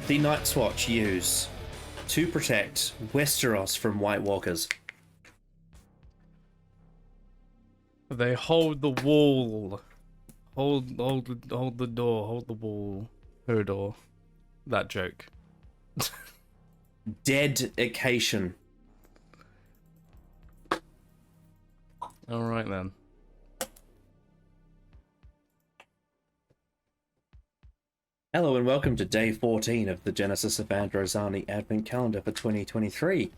the Night's Watch use to protect Westeros from White Walkers? They hold the wall. Hold the door. Hold the wall. Her door. That joke. Dedication. All right then. Hello and welcome to day 14 of the Genesis of Androzani Advent Calendar for 2023.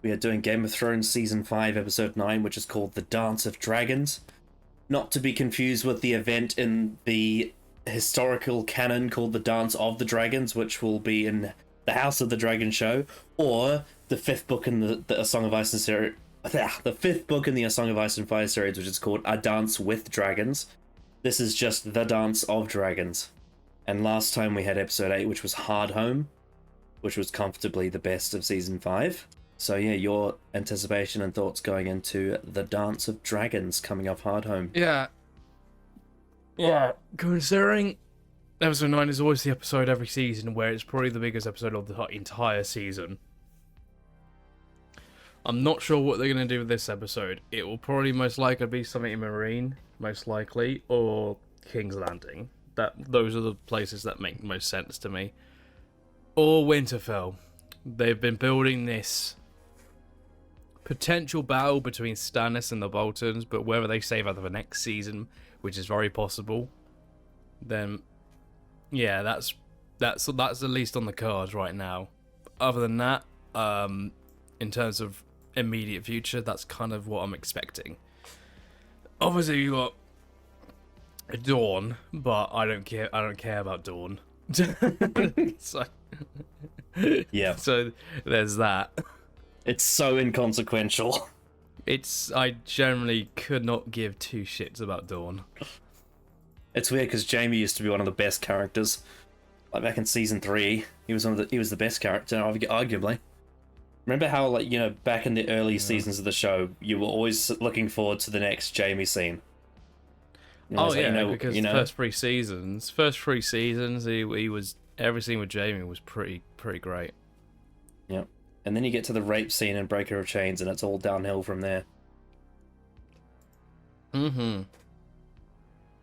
We are doing Game of Thrones Season 5, Episode 9, which is called The Dance of Dragons. Not to be confused with the event in the historical canon called The Dance of the Dragons, which will be in the House of the Dragon show, or the fifth book in the A Song of Ice and series. The fifth book in the A Song of Ice and Fire series, which is called A Dance with Dragons. This is just The Dance of Dragons. And last time we had episode 8, which was Hard Home, which was comfortably the best of season 5. So yeah, your anticipation and thoughts going into The Dance of Dragons coming off Hard Home. Yeah. Considering episode 9 is always the episode every season where it's probably the biggest episode of the entire season. I'm not sure what they're going to do with this episode. It will probably most likely be something in Marine, most likely, or King's Landing. Those are the places that make most sense to me. Or Winterfell. They've been building this potential battle between Stannis and the Boltons, but whether they save out of the next season, which is very possible, then yeah, that's at least on the cards right now. Other than that, in terms of immediate future, that's kind of what I'm expecting. Obviously, you got Dawn, but I don't care about Dawn. So, yeah. So there's that. It's so inconsequential. I generally could not give two shits about Dawn. It's weird because Jaime used to be one of the best characters. Like back in season 3, he was the best character, arguably. Remember how, like, you know, back in the early seasons of the show, you were always looking forward to the next Jaime scene. Oh yeah, because the first three seasons, he was everything with Jaime was pretty great. Yeah, and then you get to the rape scene in Breaker of Chains, and it's all downhill from there. Mm-hmm.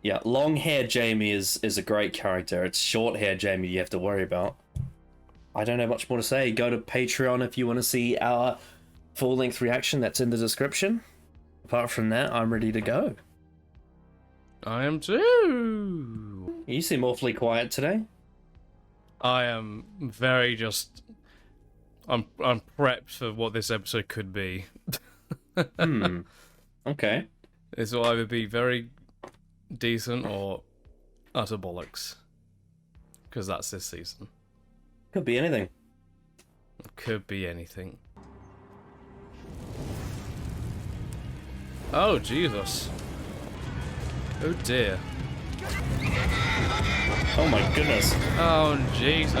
Yeah, long-haired Jaime is a great character. It's short-haired Jaime you have to worry about. I don't have much more to say. Go to Patreon if you want to see our full-length reaction. That's in the description. Apart from that, I'm ready to go. I am too. You seem awfully quiet today. I am very just. I'm prepped for what this episode could be. Okay. This will either be very decent or utter bollocks. Because that's this season. Could be anything. Could be anything. Oh, Jesus. Oh dear. Oh my goodness. Oh Jesus.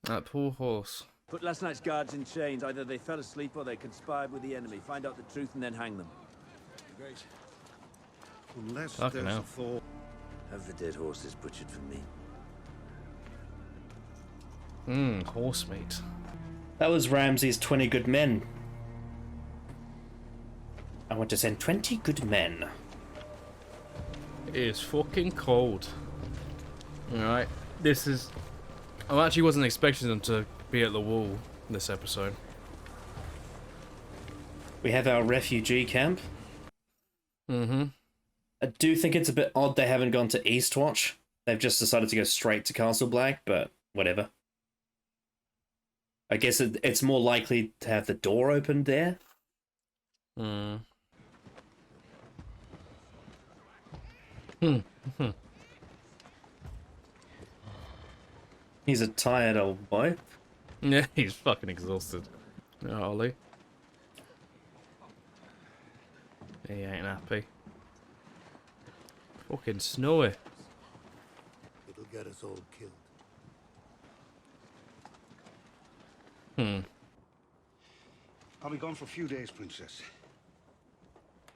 That poor horse. Put last night's guards in chains. Either they fell asleep or they conspired with the enemy. Find out the truth and then hang them. Great. Unless Fucking there's hell. a fall. Have the dead horses butchered for me. Horse meat. That was Ramsay's 20 good men. I want to send 20 good men. It is fucking cold. Alright, this is... I actually wasn't expecting them to be at the wall this episode. We have our refugee camp. Mm-hmm. I do think it's a bit odd they haven't gone to Eastwatch. They've just decided to go straight to Castle Black, but whatever. I guess it's more likely to have the door opened there. He's a tired old boy. Yeah, he's fucking exhausted. Yeah, Ollie. He ain't happy. Fucking snowy. It'll get us all killed. I'll be gone for a few days, Princess.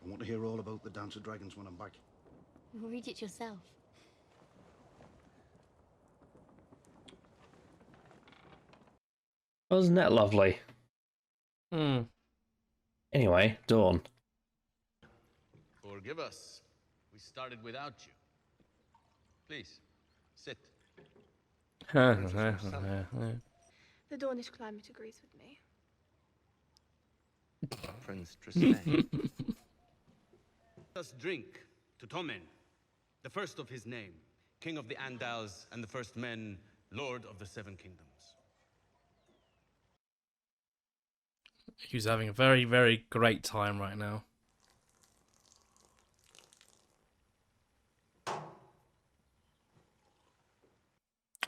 I want to hear all about the Dance of Dragons when I'm back. Read it yourself. Wasn't that lovely? Hmm. Anyway, Dawn. Forgive us. We started without you. Please, sit. The The Dornish climate agrees with me. Prince Tressane. Let us drink to Tommen, the first of his name, King of the Andals and the first men, Lord of the Seven Kingdoms. He's having a very, very great time right now.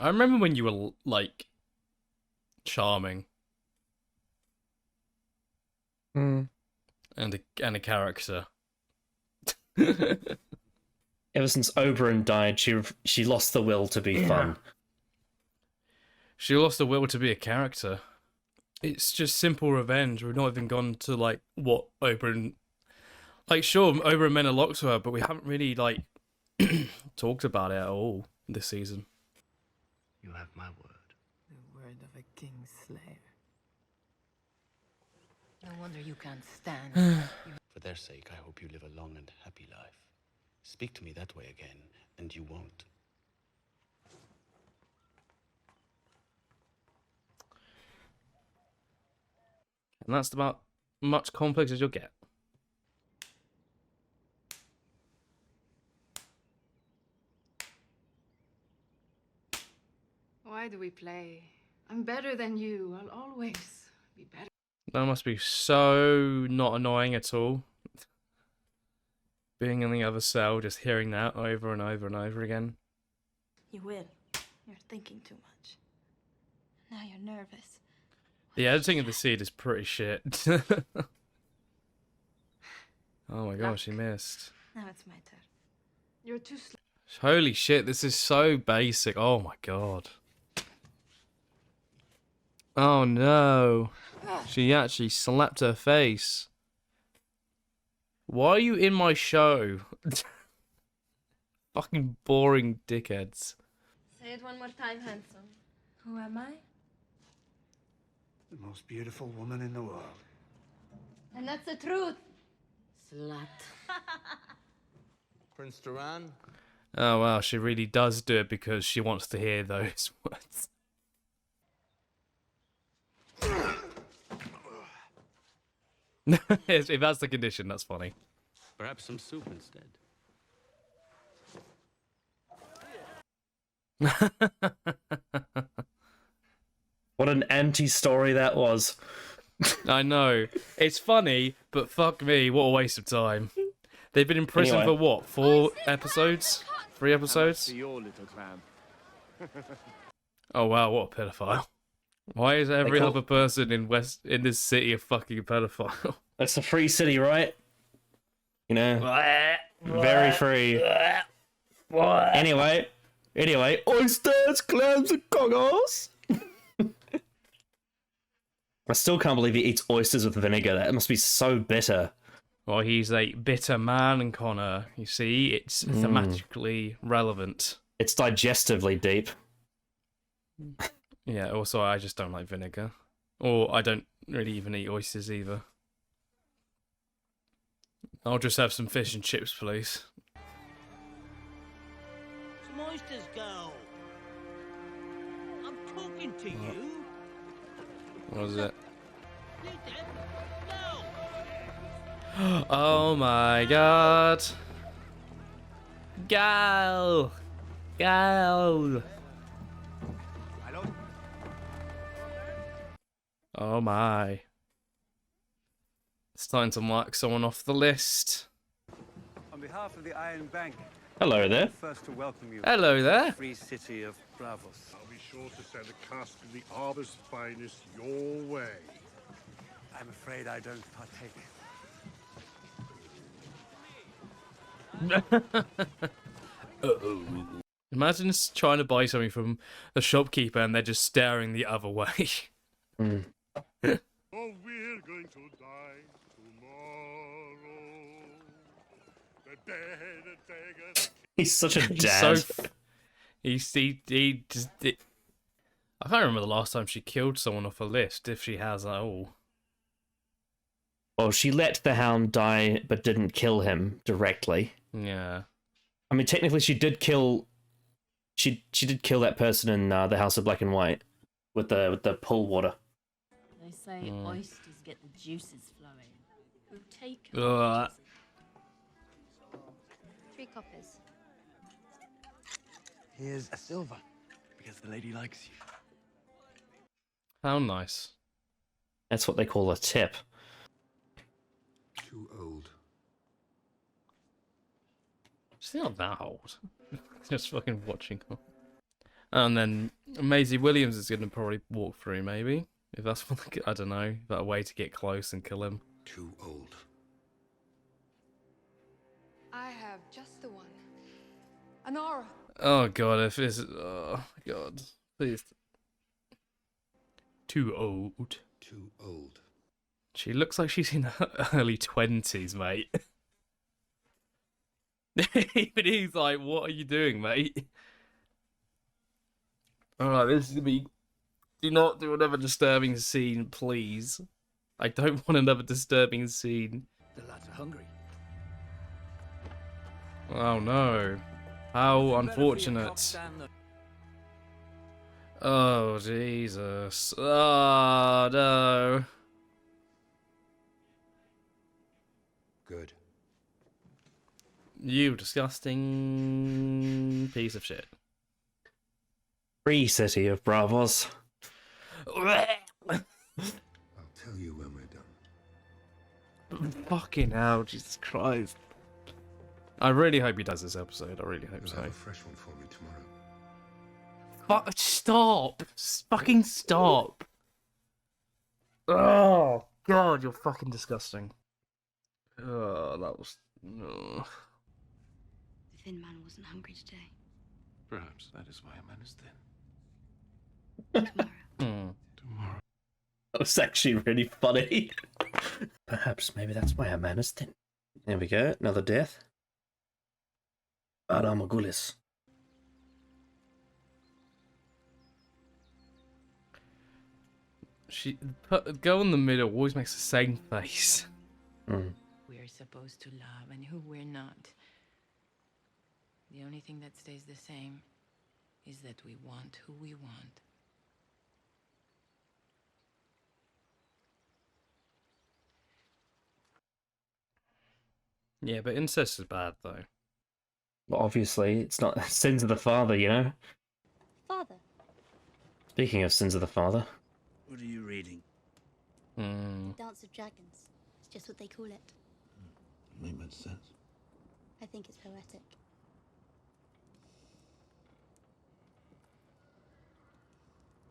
I remember when you were, like, charming. Mm. And a character. Ever since Oberyn died, she lost the will to be fun. She lost the will to be a character. It's just simple revenge. We've not even gone to, like, what Oberyn... Like, sure, Oberyn meant a lot to her, but we haven't really, like, talked about it at all this season. You have my word. The word of a king's slayer. No wonder you can't stand. For their sake, I hope you live a long and happy life. Speak to me that way again, and you won't. And that's about much complex as you'll get. Why do we play? I'm better than you. I'll always be better. That must be so not annoying at all. Being in the other cell, just hearing that over and over and over again. You will. You're thinking too much. Now you're nervous. The editing of the seed is pretty shit. Oh my gosh, he missed. Now it's my turn. You're too slow. Holy shit, this is so basic. Oh my god. Oh no. She actually slapped her face. Why are you in my show? Fucking boring dickheads. Say it one more time, handsome. Who am I? The most beautiful woman in the world. And that's the truth. Slut. Prince Duran? Oh wow, she really does do it because she wants to hear those words. If that's the condition, that's funny. Perhaps some soup instead. What an anti-story that was. I know. It's funny, but fuck me, what a waste of time. They've been in prison Anyway. for what? 4 episodes? 3 episodes? For your little clan. Oh wow, what a pedophile. Why is every call- other person in this city a fucking pedophile? It's a free city, right? You know, very free. Anyway, oysters, clams, and goggles. I still can't believe he eats oysters with vinegar. That must be so bitter. Well, he's a bitter man, Connor. You see, it's thematically relevant. It's digestively deep. Yeah, also, I just don't like vinegar. Or I don't really even eat oysters either. I'll just have some fish and chips, please. Some oysters, girl. I'm talking to you. What is it? You dead? No. Oh my god. Gal! Gal! Oh my. It's time to mark someone off the list. On behalf of the Iron Bank, Hello there. first to welcome you Hello to there. the free city of Bravos. I'll be sure to send a cask of the Arbor's finest your way. I'm afraid I don't partake. Imagine trying to buy something from the shopkeeper and they're just staring the other way. Oh, we're going to die tomorrow. The better take us. He's such a He's so dad. he just I can't remember the last time she killed someone off a list, if she has at all. Well, she let the Hound die, but didn't kill him directly. Yeah. I mean, technically, she did kill. She did kill that person in the House of Black and White with the pool water. They say oysters get the juices flowing. We'll take Ugh. 3 coppers. Here's a silver, because the lady likes you. How nice. That's what they call a tip. Too old. She's not that old. Just fucking watching her. And then Maisie Williams is going to probably walk through, maybe. If that's what I don't know. That way to get close and kill him. Too old. I have just the one. An aura. Oh god, if it's... Oh god. Please. Too old. Too old. She looks like she's in her early 20s, mate. Even he's like, what are you doing, mate? Alright, this is gonna be... Do not do another disturbing scene, please. I don't want another disturbing scene. The lads are hungry. Oh no. How unfortunate. Oh, Jesus. Oh, no. Good. You disgusting piece of shit. Free city of Bravos. I'll tell you when we're done. Fucking hell, Jesus Christ. I really hope he does this episode. I really hope You'll so. have a fresh one for me tomorrow. Stop! Fucking stop! Oh, God, you're fucking disgusting. Oh, that was... Oh. The thin man wasn't hungry today. Perhaps that is why a man is thin. Hmm. Tomorrow. That was actually really funny. Perhaps maybe that's why a man is thin. There we go, another death. Aramagulis. Girl in the middle always makes the same face. Mm. We're supposed to love and who we're not. The only thing that stays the same is that we want who we want. Yeah, but incest is bad, though. Well, obviously, it's not sins of the father, you know? Father. Speaking of sins of the father. What are you reading? Dance of Dragons. It's just what they call it. Make much sense. I think it's poetic.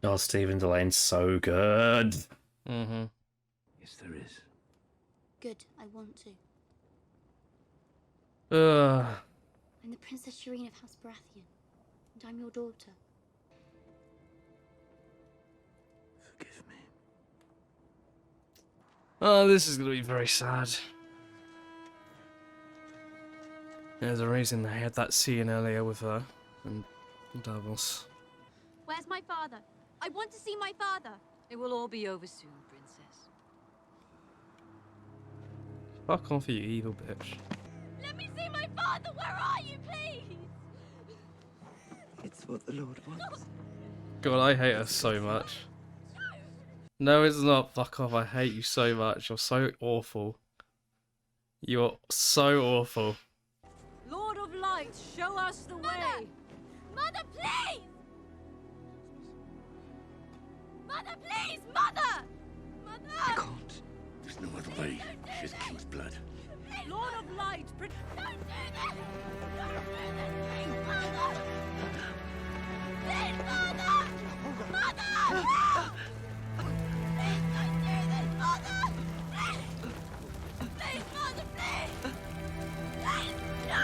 Oh, Stephen Delane's so good. Mm-hmm. Yes, there is. Good, I want to. I'm the Princess Shireen of House Baratheon, and I'm your daughter. Forgive me. Oh, this is going to be very sad. There's a reason they had that scene earlier with her and Davos. Where's my father? I want to see my father. It will all be over soon, Princess. Fuck off, you evil bitch. Let me see my father! Where are you, please? It's what the Lord wants. God, I hate her so much. No, it's not. Fuck off. I hate you so much. You're so awful. You're so awful. Lord of Light, show us the way! Mother, please! Mother, please! Mother! Mother! I can't. There's no other way. She's king's blood. Lord of Light, Don't do this! Don't do this, please, Mother! Please, Mother! Mother! Please don't do this, Mother! Please! Please, Mother, please! Please, no!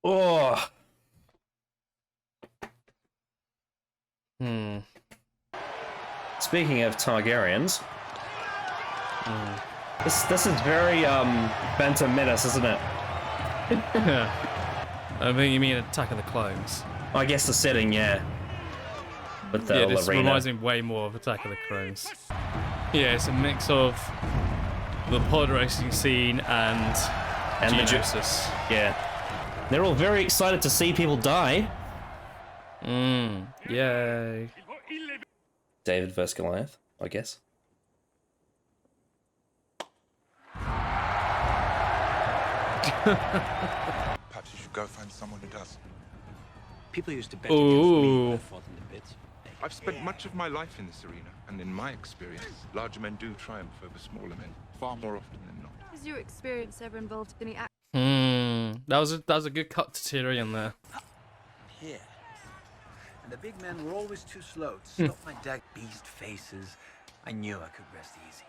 Oh. Speaking of Targaryens, this is very Phantom Menace, isn't it? I think you mean Attack of the Clones. I guess the setting, yeah. With the Yeah, whole this arena. reminds me way more of Attack of the Clones. Yeah, it's a mix of the pod racing scene and the Geonosis. Yeah. They're all very excited to see people die. Yay. David versus Goliath, I guess. Perhaps you should go find someone who does. People used to bet against me when I fought in the pits. I've spent much of my life in this arena, and in my experience, larger men do triumph over smaller men, far more often than not. Has your experience ever involved any act? That was a good cut to Tyrion there. Here. And the big men were always too slow to stop my dag beast faces. I knew I could rest easy.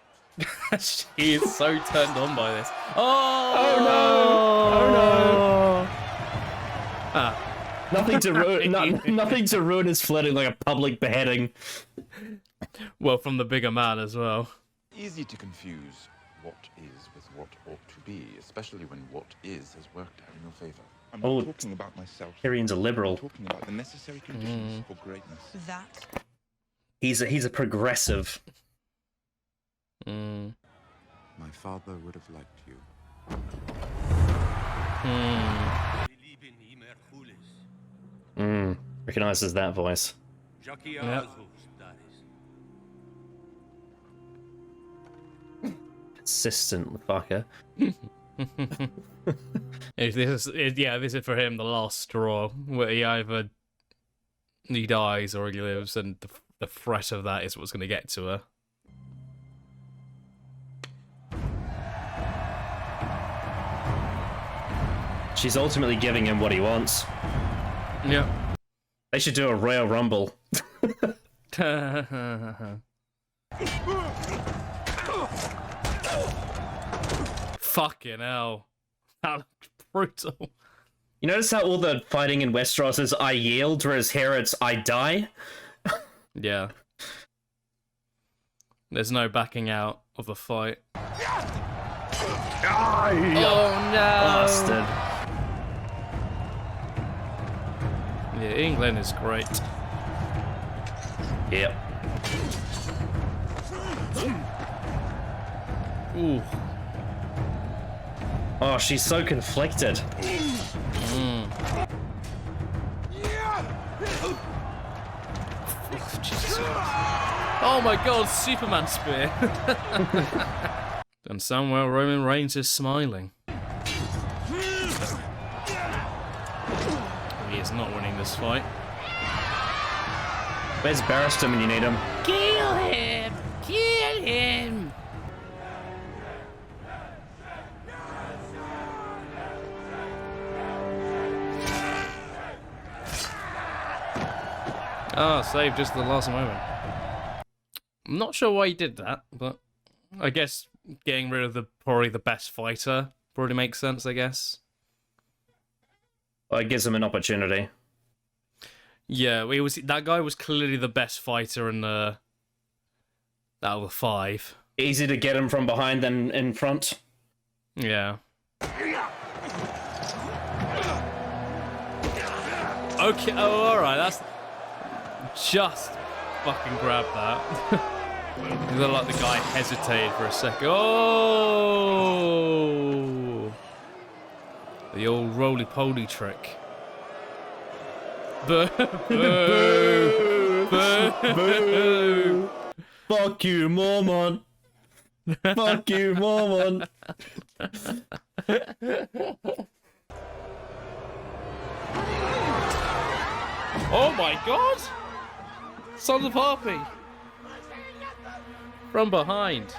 She is so turned on by this. Oh no! Ah. Nothing to ruin. Nothing to ruin his flirting like a public beheading. Well, from the bigger man as well. Easy to confuse what is with what ought to be, especially when what is has worked out in your favor. I'm not talking about myself. Tyrion's a liberal. I'm talking about the necessary conditions for greatness. That. He's a progressive. My father would have liked you. Recognizes that voice. Yep. Consistent fucker. This is for him the last straw, where he dies or he lives, and the threat of that is what's going to get to her. She's ultimately giving him what he wants. Yep. They should do a Royal Rumble. Fucking hell. That looked brutal. You notice how all the fighting in Westeros is I yield, whereas here it's I die? Yeah. There's no backing out of the fight. Oh no! Bastard. Yeah, England is great. Yep. Ooh. Oh, she's so conflicted. Jesus. Oh my god, Superman spear. And somewhere Roman Reigns is smiling. He is not winning this fight. Where's Barristan when you need him? Kill him! Kill him! Ah, saved just at the last moment. I'm not sure why he did that, but I guess getting rid of probably the best fighter probably makes sense, I guess. Well, it gives him an opportunity. Yeah, that guy was clearly the best fighter in the out of the 5. Easy to get him from behind than in front. Yeah. Okay, oh, alright, that's... Just fucking grab that. You look like the guy hesitated for a second. Oh! The old roly-poly trick. Boo! Boo! Boo! Boo! Fuck you, Mormon! Fuck you, Mormon! Oh my god! Sons of Harpy! From behind.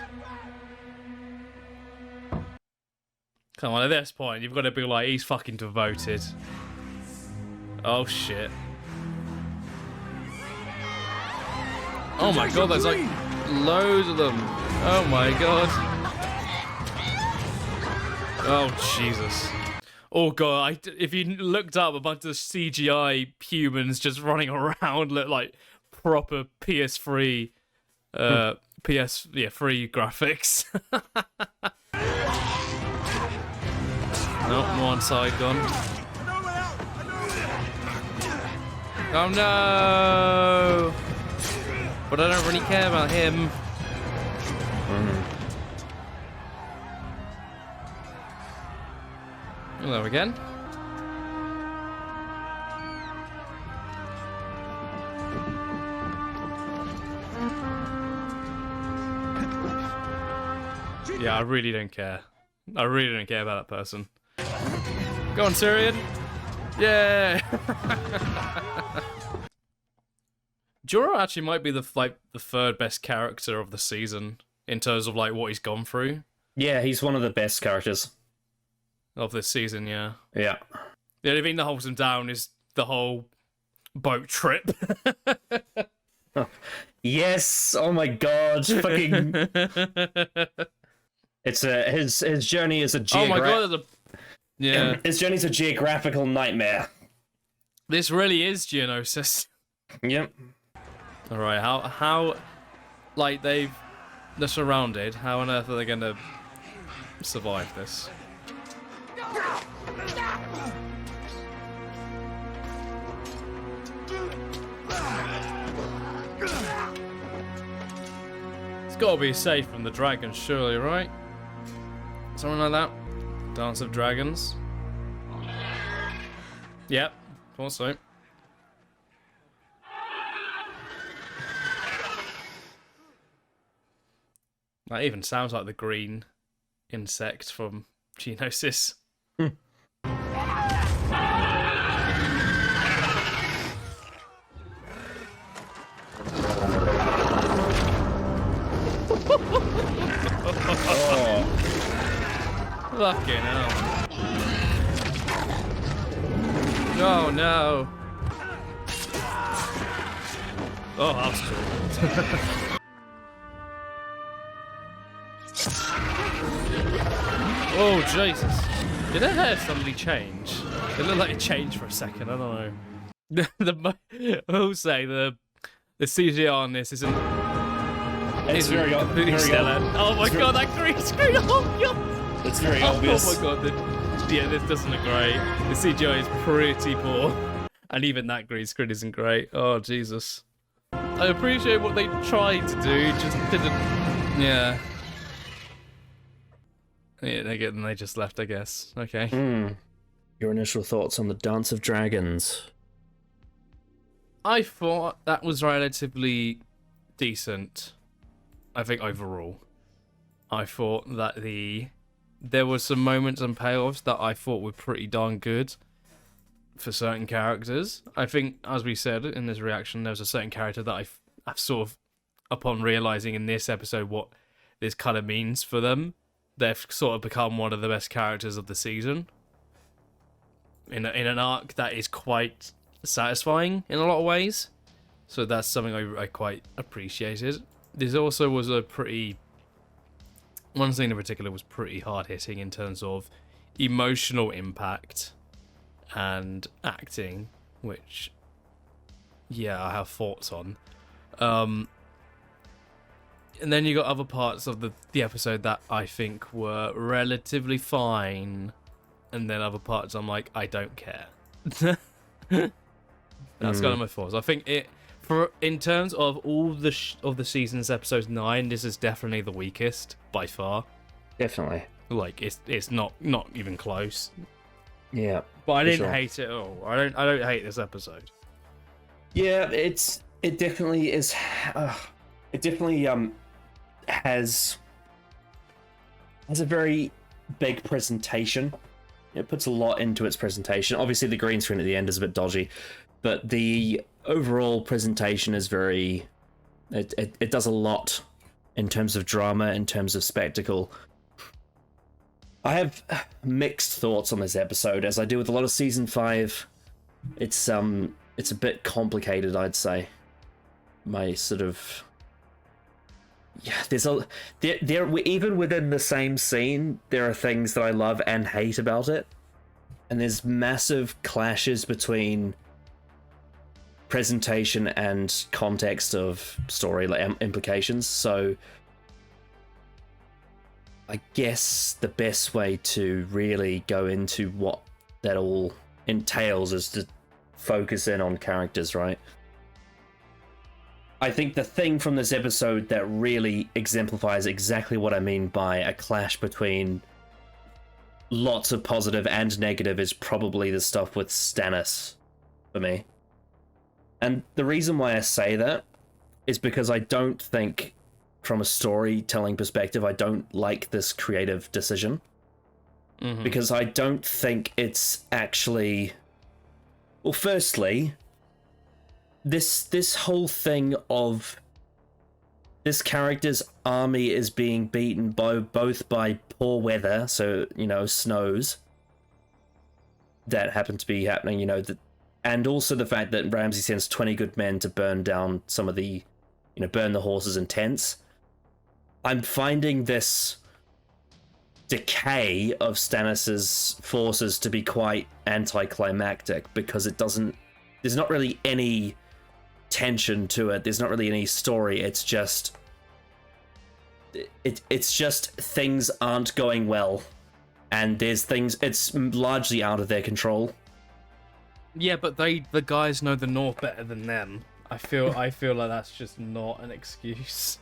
Come on, at this point, you've got to be like, he's fucking devoted. Oh shit. Oh my god, there's like loads of them. Oh my god. Oh, Jesus. Oh, God. If you looked up a bunch of CGI humans just running around, look like proper PS3, free graphics. Nope, one side gone. Oh, no. But I don't really care about him. Hello again. Yeah, I really don't care. I really don't care about that person. Go on, Syrian. Yeah. Juro actually might be the third best character of the season in terms of like what he's gone through. Yeah, he's one of the best characters of this season. Yeah. Yeah. The only thing that holds him down is the whole boat trip. Yes. Oh my God. Fucking. It's his journey is a Oh my God. Yeah. His journey's a geographical nightmare. This really is Geonosis. Yep. All right. How like they're surrounded. How on earth are they gonna survive this? It's gotta be safe from the dragons, surely, right? Something like that. Dance of Dragons. Yep, thought so. That even sounds like the green insect from Geonosis. Oh. Fucking hell. Oh no. Oh, that's cool. Oh, Jesus. Did I hear somebody change? It looked like it changed for a second, I don't know. I will say, the CGI on this isn't very completely stellar. Oh my God, that green screen! Oh God! It's very obvious. Oh my God, this doesn't look great. The CGI is pretty poor. And even that green screen isn't great. Oh, Jesus. I appreciate what they tried to do, just didn't... Yeah. Yeah, they just left, I guess. Okay. Your initial thoughts on the Dance of Dragons? I thought that was relatively decent. I think overall. I thought that there were some moments and payoffs that I thought were pretty darn good for certain characters. I think, as we said in this reaction, there was a certain character that I've sort of, upon realizing in this episode what this kind of means for them, they've sort of become one of the best characters of the season. In an arc that is quite satisfying in a lot of ways. So that's something I quite appreciated. This also was one scene in particular was pretty hard hitting in terms of emotional impact and acting, which, yeah, I have thoughts on. And then you got other parts of the episode that I think were relatively fine, and then other parts I'm like, I don't care. That's kind of my thoughts. I think in terms of all the season's episodes 9, this is definitely the weakest by far. Definitely. Like it's not even close. Yeah. But I didn't hate it at all. I don't hate this episode. Yeah, it definitely is. It definitely has a very big presentation. It puts a lot into its presentation. Obviously, the green screen at the end is a bit dodgy, but the overall presentation is very... It does a lot in terms of drama, in terms of spectacle. I have mixed thoughts on this episode, as I do with a lot of Season 5. It's a bit complicated, I'd say. My sort of... yeah, there even within the same scene, there are things that I love and hate about it, and there's massive clashes between presentation and context of story, like implications. So I guess the best way to really go into what that all entails is to focus in on characters, right? I think the thing from this episode that really exemplifies exactly what I mean by a clash between lots of positive and negative is probably the stuff with Stannis for me. And the reason why I say that is because I don't think, from a storytelling perspective, I don't like this creative decision. Mm-hmm. Because I don't think it's actually... Well, firstly, this whole thing of this character's army is being beaten both by poor weather, so, you know, snows that happen to be happening, you know, and also the fact that Ramsay sends 20 good men to burn down some of the, you know, burn the horses and tents. I'm finding this decay of Stannis's forces to be quite anticlimactic because it doesn't... There's not really any tension to it. There's not really any story. It's just... It's just things aren't going well. And there's things... It's largely out of their control. Yeah, but the guys know the North better than them. I feel like that's just not an excuse.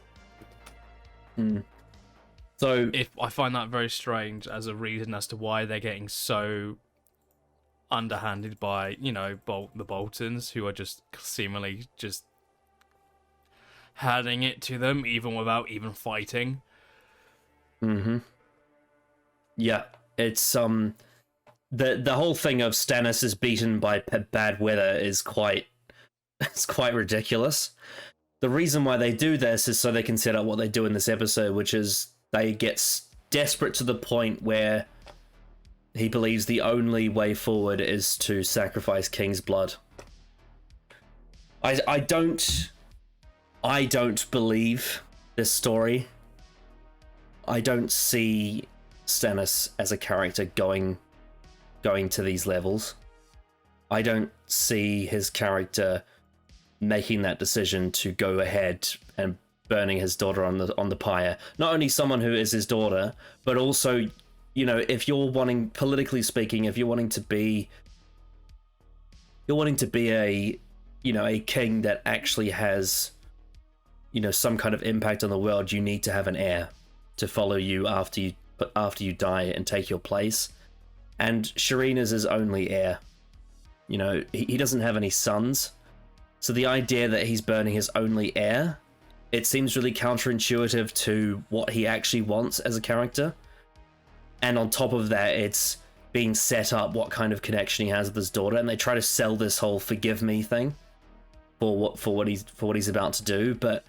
So if I find that very strange as a reason as to why they're getting so underhanded by, you know, the Boltons, who are just seemingly just handing it to them even without even fighting. Yeah, it's the whole thing of Stannis is beaten by bad weather is quite ridiculous. The reason why they do this is so they can set up what they do in this episode, which is they get desperate to the point where he believes the only way forward is to sacrifice King's blood. I don't believe this story. I don't see Stannis as a character going to these levels. I don't see his character making that decision to go ahead and burning his daughter on the pyre. Not only someone who is his daughter, but also, you know, if you're wanting, politically speaking, if you're wanting to be a, you know, a king that actually has, you know, some kind of impact on the world, you need to have an heir to follow you after you die and take your place. And Shireen is his only heir. You know, he doesn't have any sons. So the idea that he's burning his only heir, it seems really counterintuitive to what he actually wants as a character. And on top of that, it's being set up what kind of connection he has with his daughter, and they try to sell this whole forgive me thing for what he's about to do. But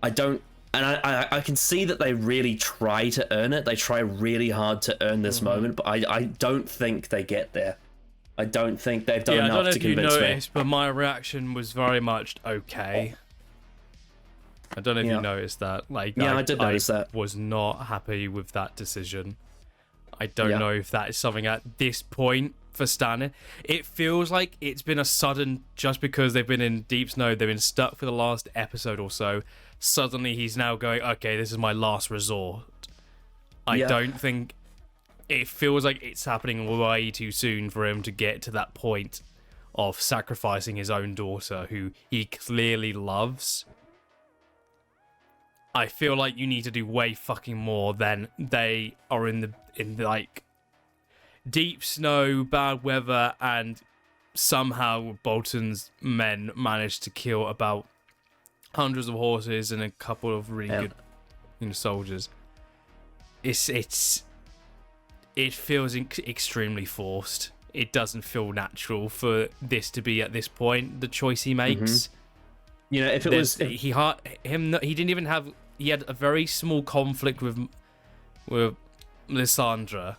I don't, and I can see that they really try to earn it. They try really hard to earn this moment, but I don't think they get there. I don't think they've done enough to convince me. I don't know if you noticed, but my reaction was very much okay. I don't know if you noticed that. Like, yeah, I did notice that. Was not happy with that decision. I don't know if that is something at this point for Stannis. It feels like it's been a sudden, just because they've been in deep snow, they've been stuck for the last episode or so. Suddenly he's now going, okay, this is my last resort. I don't think... It feels like it's happening way too soon for him to get to that point of sacrificing his own daughter, who he clearly loves. I feel like you need to do way fucking more than they are in like deep snow, bad weather, and somehow Bolton's men managed to kill about hundreds of horses and a couple of really good, you know, soldiers. It feels extremely forced. It doesn't feel natural for this to be at this point. The choice he makes. You know, if it was he didn't even have. He had a very small conflict with Lysandra,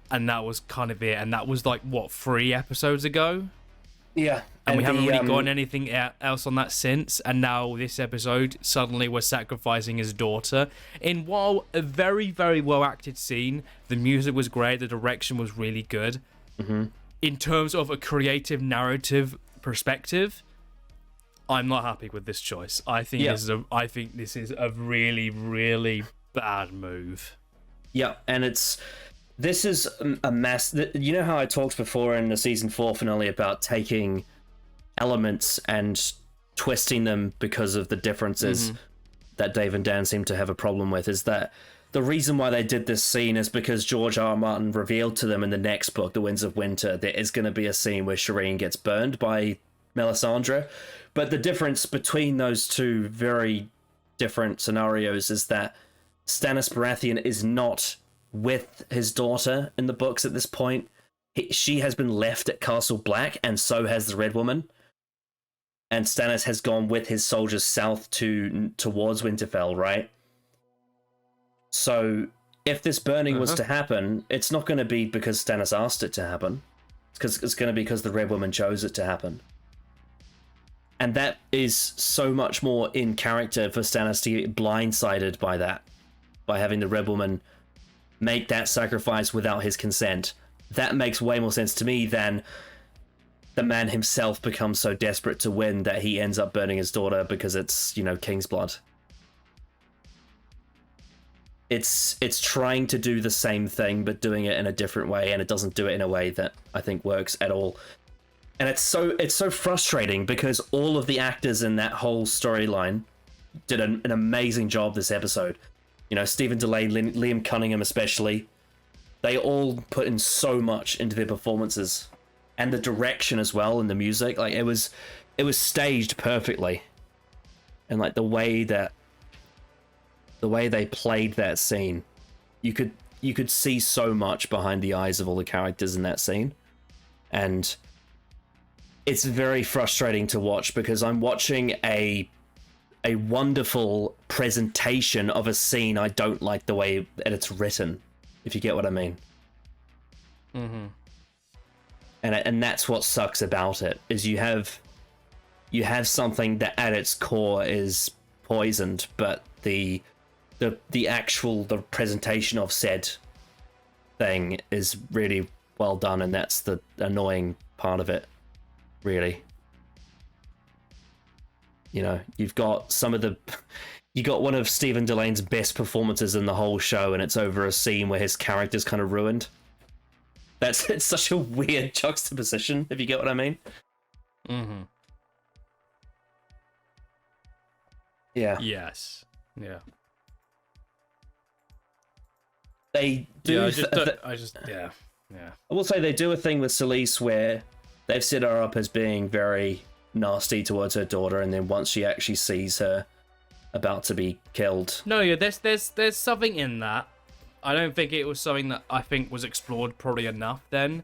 and that was kind of it. And that was like what, 3 episodes ago. Yeah, and we haven't the, really gotten anything else on that since. And now this episode, suddenly we're sacrificing his daughter. In while a very, very well acted scene, the music was great, the direction was really good. Mm-hmm. In terms of a creative narrative perspective, I'm not happy with this choice. I think this is a really, really bad move. Yeah, and this is a mess. You know how I talked before in the season 4 finale about taking elements and twisting them because of the differences that Dave and Dan seem to have a problem with, is that the reason why they did this scene is because George R. R. Martin revealed to them in the next book, The Winds of Winter, there is going to be a scene where Shireen gets burned by Melisandre. But the difference between those two very different scenarios is that Stannis Baratheon is not with his daughter in the books at this point. She has been left at Castle Black, and so has the Red Woman. And Stannis has gone with his soldiers south towards Winterfell, right? So if this burning was to happen, it's not going to be because Stannis asked it to happen. It's going to be because the Red Woman chose it to happen. And that is so much more in character for Stannis to get blindsided by that, by having the Red Woman make that sacrifice without his consent. That makes way more sense to me than the man himself becomes so desperate to win that he ends up burning his daughter because it's, king's blood. It's trying to do the same thing but doing it in a different way, and it doesn't do it in a way that I think works at all. And it's so frustrating because all of the actors in that whole storyline did an amazing job this episode. Stephen Delane, Liam Cunningham especially, they all put in so much into their performances, and the direction as well, and the music. Like it was staged perfectly, and like the way they played that scene, you could see so much behind the eyes of all the characters in that scene, and it's very frustrating to watch because I'm watching a wonderful presentation of a scene. I don't like the way that it's written, if you get what I mean. Mm-hmm. And that's what sucks about it, is you have something that at its core is poisoned, but the presentation of said thing is really well done, and that's the annoying part of it, really. You've got you got one of Stephen Delane's best performances in the whole show, and it's over a scene where his character's kind of ruined. It's such a weird juxtaposition, if you get what I mean. Mm-hmm. Yeah. Yes. Yeah. They do. Yeah. I will say they do a thing with Selyse where they've set her up as being very nasty towards her daughter, and then once she actually sees her about to be killed. No, yeah, there's something in that. I don't think it was something that I think was explored probably enough then.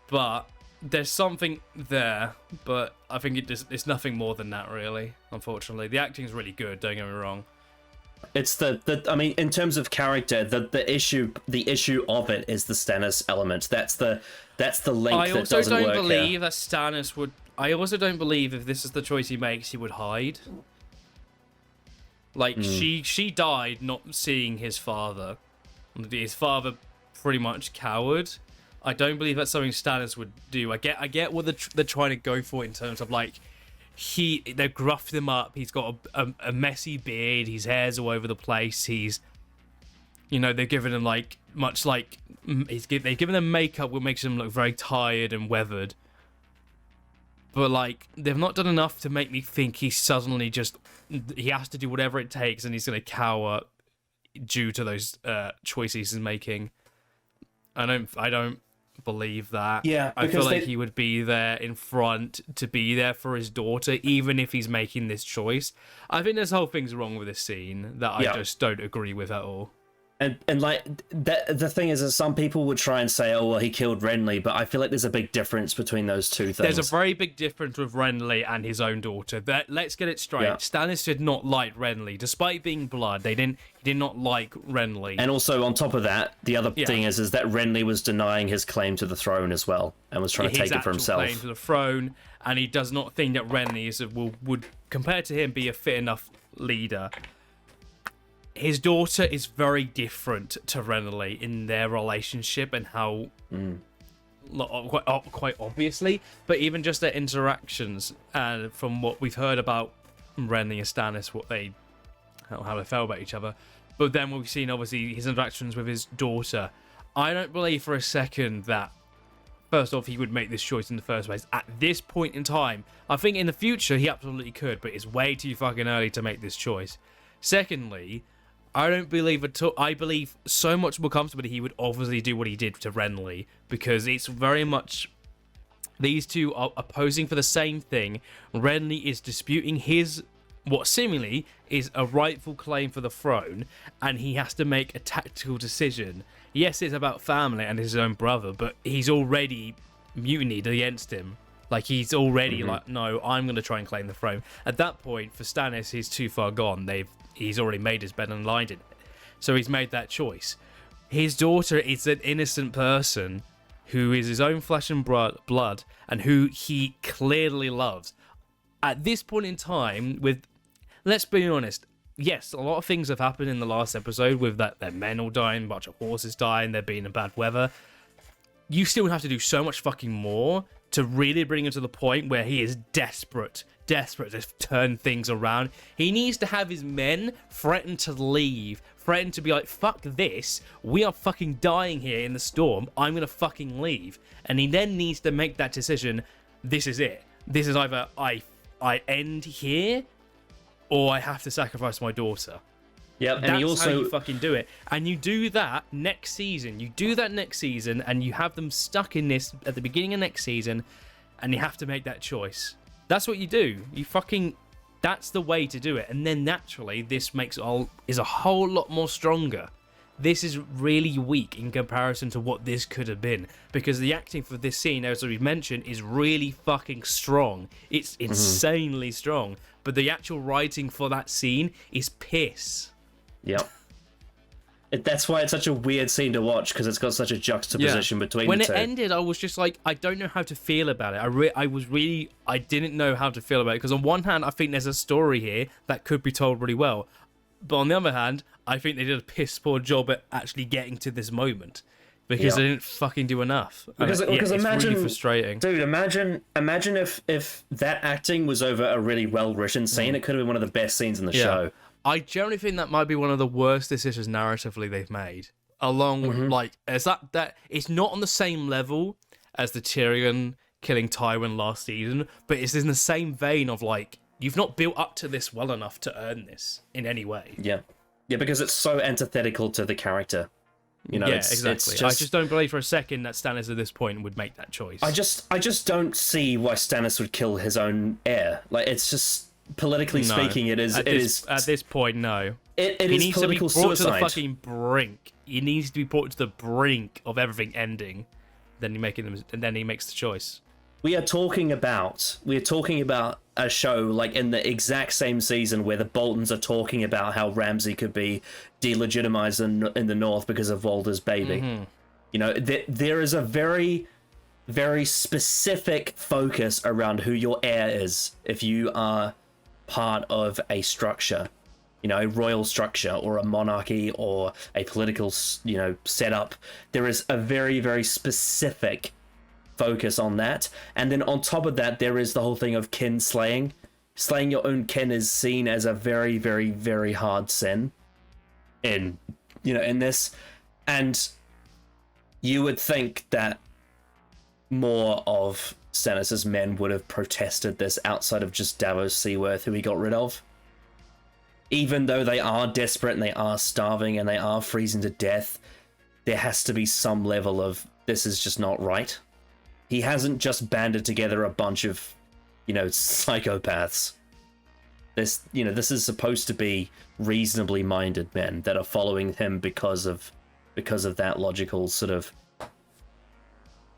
But there's something there, but I think it's nothing more than that, really, unfortunately. The acting's really good, don't get me wrong. It's I mean, in terms of character, the issue of it is the Stannis element. That's the link that doesn't work. I also don't believe if this is the choice he makes, he would hide. Like, she died not seeing his father. His father pretty much cowered. I don't believe that's something Stannis would do. I get what they're trying to go for in terms of, like, they've gruffed him up. He's got a messy beard. His hair's all over the place. He's, they've given him, like, much like, they've given him makeup which makes him look very tired and weathered. But, like, they've not done enough to make me think he suddenly he has to do whatever it takes and he's going to cower due to those choices he's making. I don't believe that. Yeah, I feel like he would be there in front to be there for his daughter, even if he's making this choice. I think this whole thing's wrong with this scene that I just don't agree with at all. And like that, the thing is that some people would try and say, oh well, he killed Renly, but I feel like there's a big difference between those two things. There's a very big difference with Renly and his own daughter. Let's get it straight. Yeah. Stannis did not like Renly, despite being blood. He did not like Renly. And also on top of that, the other thing is that Renly was denying his claim to the throne as well, and was trying to take it for himself. His actual claim to the throne, and he does not think that Renly would compared to him be a fit enough leader. His daughter is very different to Renly in their relationship and how, quite obviously, but even just their interactions, and from what we've heard about Renly and Stannis, how they felt about each other. But then we've seen obviously his interactions with his daughter. I don't believe for a second that, first off, he would make this choice in the first place at this point in time. I think in the future he absolutely could, but it's way too fucking early to make this choice. Secondly, I don't believe at all. I believe so much more comfortably he would obviously do what he did to Renly, because it's very much these two are opposing for the same thing. Renly is disputing his what seemingly is a rightful claim for the throne, and he has to make a tactical decision. Yes, it's about family and his own brother, but he's already mutinied against him. Like, he's already like, no, I'm going to try and claim the throne. At that point, for Stannis, he's too far gone. He's already made his bed and lied in it. So he's made that choice. His daughter is an innocent person who is his own flesh and blood, and who he clearly loves. At this point in time, let's be honest, yes, a lot of things have happened in the last episode with their men all dying, a bunch of horses dying, there being in bad weather. You still have to do so much fucking more to really bring him to the point where he is desperate to turn things around. He needs to have his men threaten to leave, threaten to be like, fuck this, we are fucking dying here in the storm, I'm gonna fucking leave. And he then needs to make that decision, this is it. This is either I end here, or I have to sacrifice my daughter. Yep, and That's how you fucking do it. And you do that next season. And you have them stuck in this at the beginning of next season, and you have to make that choice. That's what you do. That's the way to do it. And then naturally, this is a whole lot more stronger. This is really weak in comparison to what this could have been, because the acting for this scene, as we've mentioned, is really fucking strong. It's insanely strong. But the actual writing for that scene is piss. Yep. That's why it's such a weird scene to watch, because it's got such a juxtaposition between the two. When it ended, I was just like, I don't know how to feel about it. I didn't know how to feel about it, because on one hand, I think there's a story here that could be told really well. But on the other hand, I think they did a piss poor job at actually getting to this moment, because they didn't fucking do enough. Because it's imagine, really frustrating. Dude, imagine if that acting was over a really well-written scene, it could have been one of the best scenes in the show. I generally think that might be one of the worst decisions narratively they've made. Along with, like, as that it's not on the same level as the Tyrion killing Tywin last season, but it's in the same vein of, like, you've not built up to this well enough to earn this in any way. Yeah, because it's so antithetical to the character. Exactly. It's just, I just don't believe for a second that Stannis at this point would make that choice. I just don't see why Stannis would kill his own heir. Like, it's just, politically speaking, it is. At this point, no. It is political suicide. He needs to be brought to the fucking brink. He needs to be brought to the brink of everything ending. Then he makes the choice. We are talking about a show like in the exact same season where the Boltons are talking about how Ramsay could be delegitimized in the north because of Volder's baby. There is a very, very specific focus around who your heir is if you are part of a structure, a royal structure or a monarchy or a political, setup. There is a very, very specific focus on that. And then on top of that, there is the whole thing of kin slaying. Slaying your own kin is seen as a very, very, very hard sin in this. And you would think that more of Stannis' men would have protested this outside of just Davos Seaworth, who he got rid of. Even though they are desperate and they are starving and they are freezing to death, there has to be some level of, this is just not right. He hasn't just banded together a bunch of, psychopaths. this, this is supposed to be reasonably minded men that are following him because of that logical sort of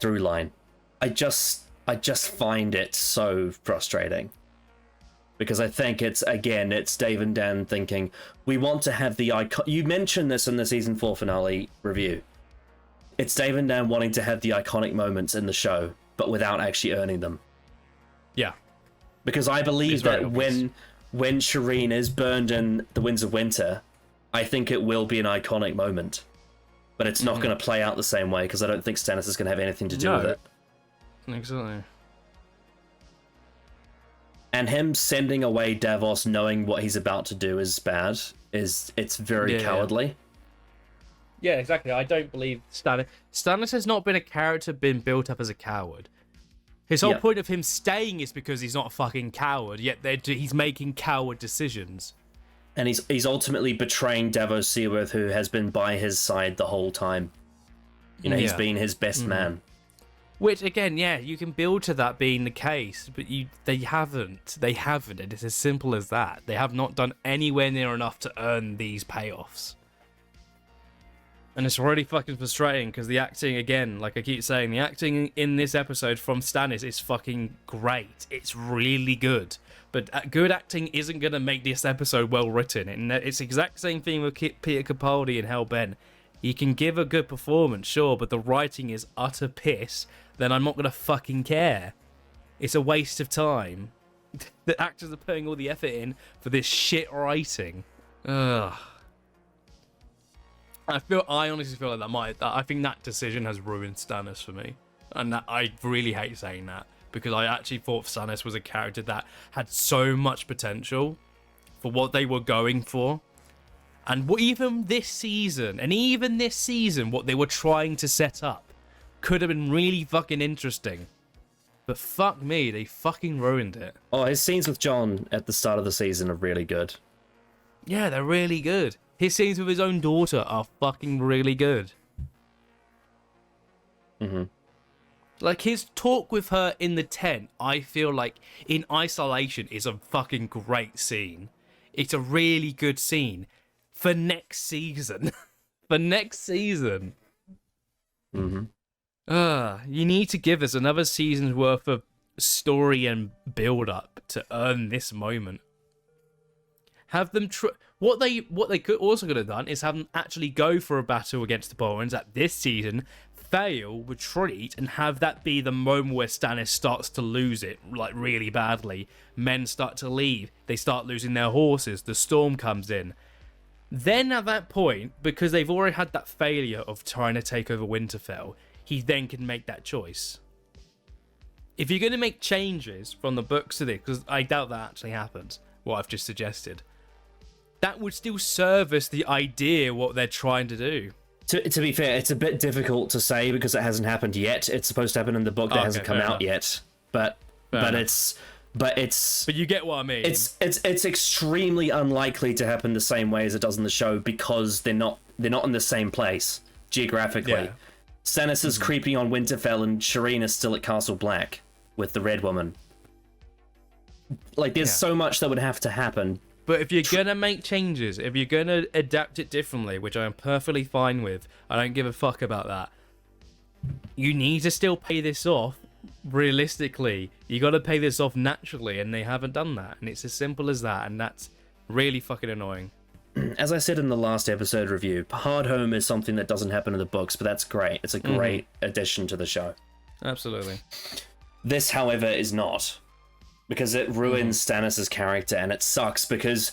through line. I just find it so frustrating, because I think it's Dave and Dan thinking, we want to have the icon. You mentioned this in the season 4 finale review. It's Dave and Dan wanting to have the iconic moments in the show, but without actually earning them. Yeah. Because I believe that when Shireen is burned in the Winds of Winter, I think it will be an iconic moment. But it's not going to play out the same way, because I don't think Stannis is going to have anything to do with it. Exactly. And him sending away Davos knowing what he's about to do is bad. It's very cowardly. Yeah, exactly. I don't believe Stannis has not been a character been built up as a coward. His whole point of him staying is because he's not a fucking coward, yet he's making coward decisions. And he's ultimately betraying Davos Seaworth, who has been by his side the whole time. He's been his best man. Which, again, you can build to that being the case, but they haven't. They haven't, and it's as simple as that. They have not done anywhere near enough to earn these payoffs. And it's really fucking frustrating, because the acting, again, like I keep saying, the acting in this episode from Stannis is fucking great. It's really good. But good acting isn't going to make this episode well written. And it's the exact same thing with Peter Capaldi and Hellben. He can give a good performance, sure, but the writing is utter piss, then I'm not going to fucking care. It's a waste of time. The actors are putting all the effort in for this shit writing. Ugh. I honestly feel like I think that decision has ruined Stannis for me. And that I really hate saying that, because I actually thought Stannis was a character that had so much potential for what they were going for. And even this season, what they were trying to set up could have been really fucking interesting. But fuck me, they fucking ruined it. Oh, his scenes with Jon at the start of the season are really good. Yeah, they're really good. His scenes with his own daughter are fucking really good. Mm-hmm. Like, his talk with her in the tent, I feel like, in isolation, is a fucking great scene. It's a really good scene. For next season. For next season. Mm-hmm. You need to give us another season's worth of story and build-up to earn this moment. Have them what they could also could have done is have them actually go for a battle against the Boltons at this season, fail, retreat, and have that be the moment where Stannis starts to lose it, like, really badly. Men start to leave, they start losing their horses, the storm comes in. Then at that point, because they've already had that failure of trying to take over Winterfell, he then can make that choice. If you're going to make changes from the books to this, because I doubt that actually happens, what I've just suggested, that would still service the idea what they're trying to do. To be fair, it's a bit difficult to say because it hasn't happened yet. It's supposed to happen in the book that hasn't come out yet. But you get what I mean. It's extremely unlikely to happen the same way as it does in the show, because they're not in the same place geographically. Yeah. Stannis is creeping on Winterfell, and Shireen is still at Castle Black with the Red Woman. Like, there's so much that would have to happen. But if you're going to make changes, if you're going to adapt it differently, which I am perfectly fine with, I don't give a fuck about that, you need to still pay this off realistically. You got to pay this off naturally, and they haven't done that. And it's as simple as that, and that's really fucking annoying. As I said in the last episode review, Hardhome is something that doesn't happen in the books, but that's great. It's a great addition to the show. Absolutely. This, however, is not. Because it ruins Stannis' character, and it sucks because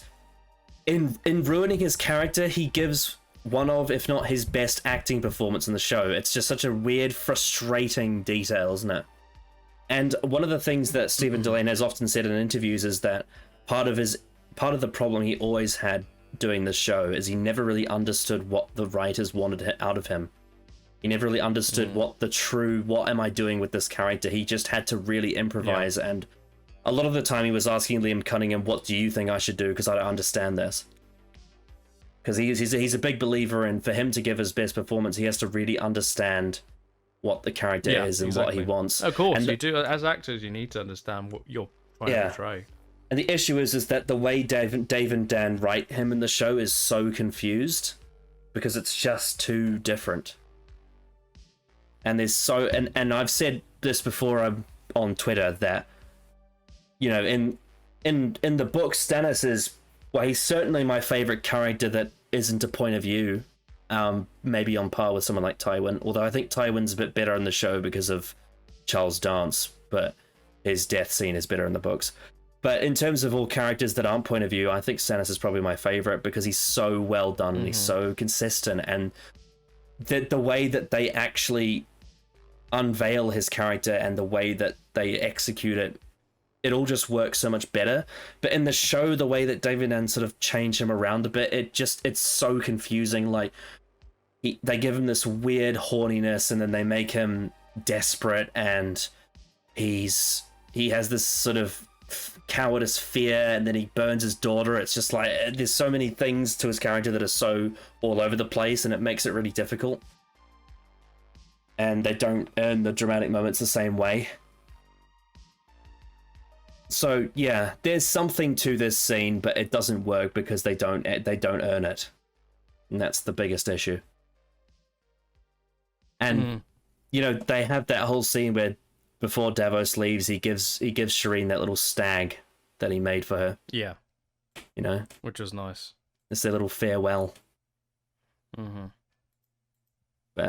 in ruining his character, he gives one of, if not his best acting performance in the show. It's just such a weird, frustrating detail, isn't it? And one of the things that Stephen Delane has often said in interviews is that part of the problem he always had doing this show is he never really understood what the writers wanted out of him. He never really understood what am I doing with this character. He just had to really improvise, and a lot of the time he was asking Liam Cunningham, what do you think I should do? Because I don't understand this. Because he's a big believer in, for him to give his best performance, he has to really understand what the character is and what he wants. Of course, and you do. As actors, you need to understand what you're trying to portray. And the issue is that the way Dave and Dan write him in the show is so confused because it's just too different. And there's so and I've said this before on Twitter that, you know, in the book, Stannis is, well, he's certainly my favorite character that isn't a point of view. Maybe on par with someone like Tywin, although I think Tywin's a bit better in the show because of Charles Dance, but his death scene is better in the books. But in terms of all characters that aren't point of view, I think Stannis is probably my favorite because he's so well done and he's so consistent, and the way that they actually unveil his character and the way that they execute it, it all just works so much better. But in the show, the way that David and sort of change him around a bit, it's so confusing. Like, they give him this weird horniness, and then they make him desperate, and he has this sort of cowardice fear, and then he burns his daughter. It's just like, there's so many things to his character that are so all over the place, and it makes it really difficult. And they don't earn the dramatic moments the same way. So yeah, there's something to this scene, but it doesn't work because they don't earn it, and that's the biggest issue. And you know, they have that whole scene where before Davos leaves, he gives Shireen that little stag that he made for her. Yeah, you know, which was nice. It's their little farewell. But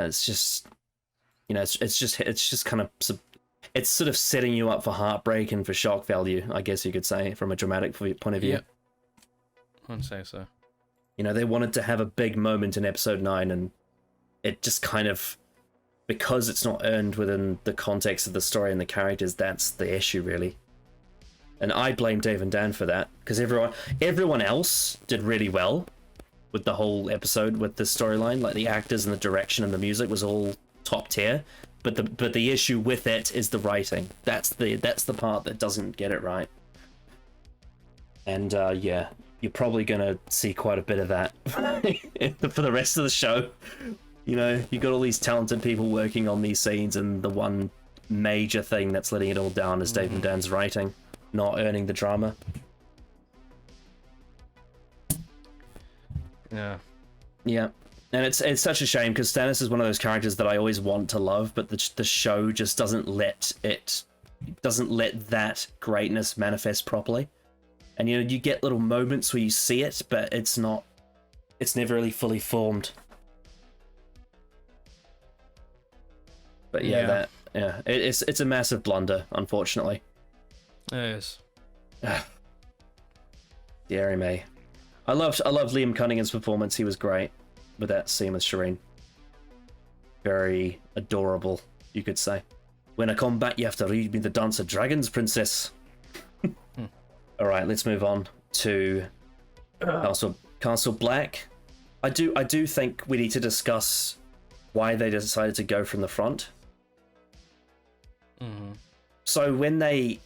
it's just, you know, it's just kind of, it's sort of setting you up for heartbreak and for shock value, I guess you could say, from a dramatic point of view. Yeah, I'd say so. You know, they wanted to have a big moment in episode 9, and it just kind of, because it's not earned within the context of the story and the characters, that's the issue, really. And I blame Dave and Dan for that, because everyone else did really well with the whole episode, with the storyline. Like, the actors and the direction and the music was all top tier. But the issue with it is the writing. That's the part that doesn't get it right. And yeah, you're probably gonna see quite a bit of that for the rest of the show. You know, you got all these talented people working on these scenes, and the one major thing that's letting it all down is Dave and Dan's writing, not earning the drama. Yeah. Yeah. And it's such a shame, because Stannis is one of those characters that I always want to love, but the show just doesn't let that greatness manifest properly. And you know, you get little moments where you see it, but it's never really fully formed. But yeah, it's a massive blunder, unfortunately. It is. Deary me. I loved Liam Cunningham's performance. He was great with that scene with Shireen. Very adorable, you could say. When I come back, you have to read me the Dance of Dragons, princess. Alright, let's move on to Castle Black. I do think we need to discuss why they decided to go from the front. So when the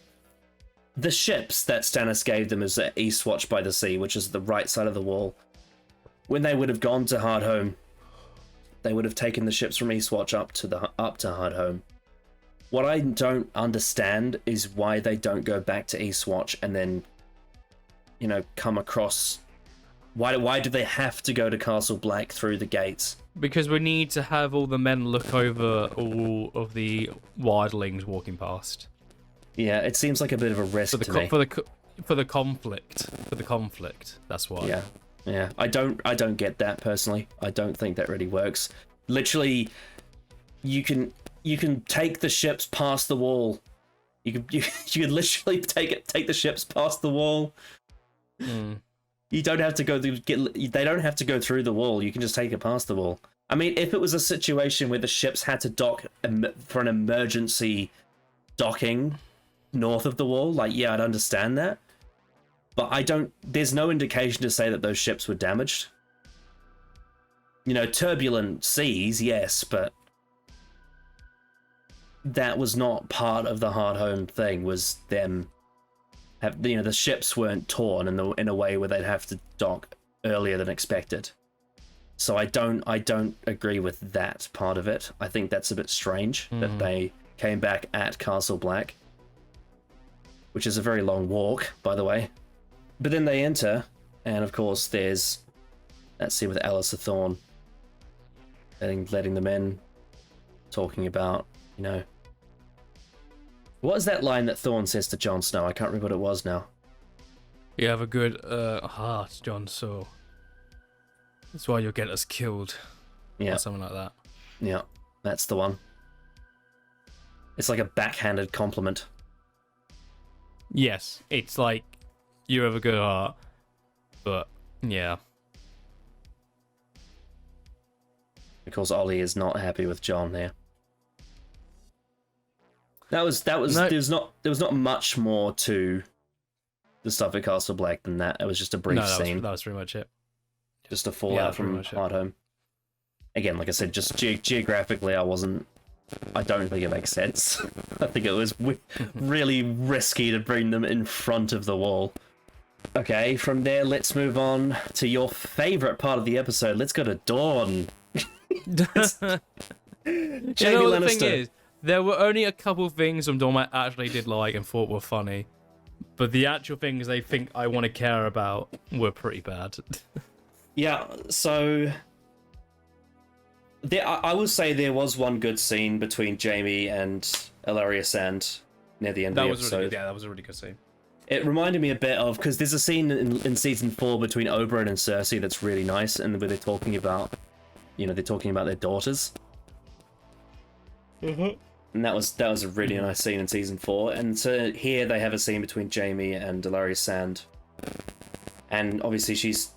ships that Stannis gave them is at Eastwatch by the Sea, which is the right side of the wall. When they would have gone to Hardhome, they would have taken the ships from Eastwatch up to Hardhome. What I don't understand is why they don't go back to Eastwatch and then, you know, come across. Why do they have to go to Castle Black through the gates? Because we need to have all the men look over all of the wildlings walking past. Yeah, it seems like a bit of a risk to me. For the conflict. That's why. Yeah. I don't get that personally. I don't think that really works. Literally, you can take the ships past the wall. You can literally take the ships past the wall. You don't have to they don't have to go through the wall. You can just take it past the wall. I mean, if it was a situation where the ships had to dock for an emergency docking north of the wall, like, yeah, I'd understand that. But there's no indication to say that those ships were damaged. You know, turbulent seas, yes, but that was not part of the Hardhome thing, was them the ships weren't torn in a way where they'd have to dock earlier than expected. So I don't agree with that part of it. I think that's a bit strange that they came back at Castle Black. which is a very long walk, by the way. But then they enter, and of course there's that scene with Alistair Thorne letting them in, talking about, you know, what is that line that Thorne says to Jon Snow? I can't remember what it was now. You have a good heart, Jon Snow. That's why you'll get us killed. Yeah. Or something like that. Yeah, that's the one. It's like a backhanded compliment. Yes, it's like, you have a good heart. But, yeah. Of course, Ollie is not happy with Jon there. There was not much more to the stuff at Castle Black than that. It was just a brief scene. That was pretty much it. Just a fallout from Hardhome. Again, like I said, just geographically, I don't think it makes sense. I think it was really risky to bring them in front of the wall. Okay, from there, let's move on to your favorite part of the episode. Let's go to Dawn. Jamie Lannister. The thing is, there were only a couple things from Dawn I actually did like and thought were funny, but the actual things they think I want to care about were pretty bad. Yeah, so I will say there was one good scene between Jaime and Ilaria Sand near the end of the episode. Really good. Yeah, that was a really good scene. It reminded me a bit of, because there's a scene in season 4 between Oberyn and Cersei that's really nice, and where they're talking about, you know, their daughters. Mm-hmm. And that was a really nice scene in season 4. And so here they have a scene between Jaime and Ilaria Sand, and obviously she's,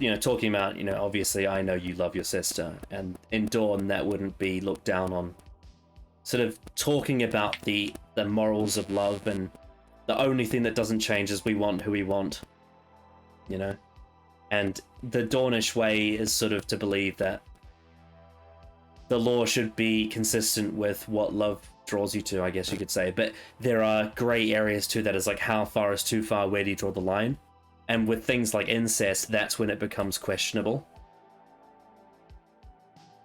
you know, talking about, you know, obviously I know you love your sister, and in Dawn that wouldn't be looked down on. Sort of talking about the morals of love, and the only thing that doesn't change is we want who we want, you know? And the Dornish way is sort of to believe that the law should be consistent with what love draws you to, I guess you could say. But there are grey areas to that, is like, how far is too far, where do you draw the line? And with things like incest, that's when it becomes questionable.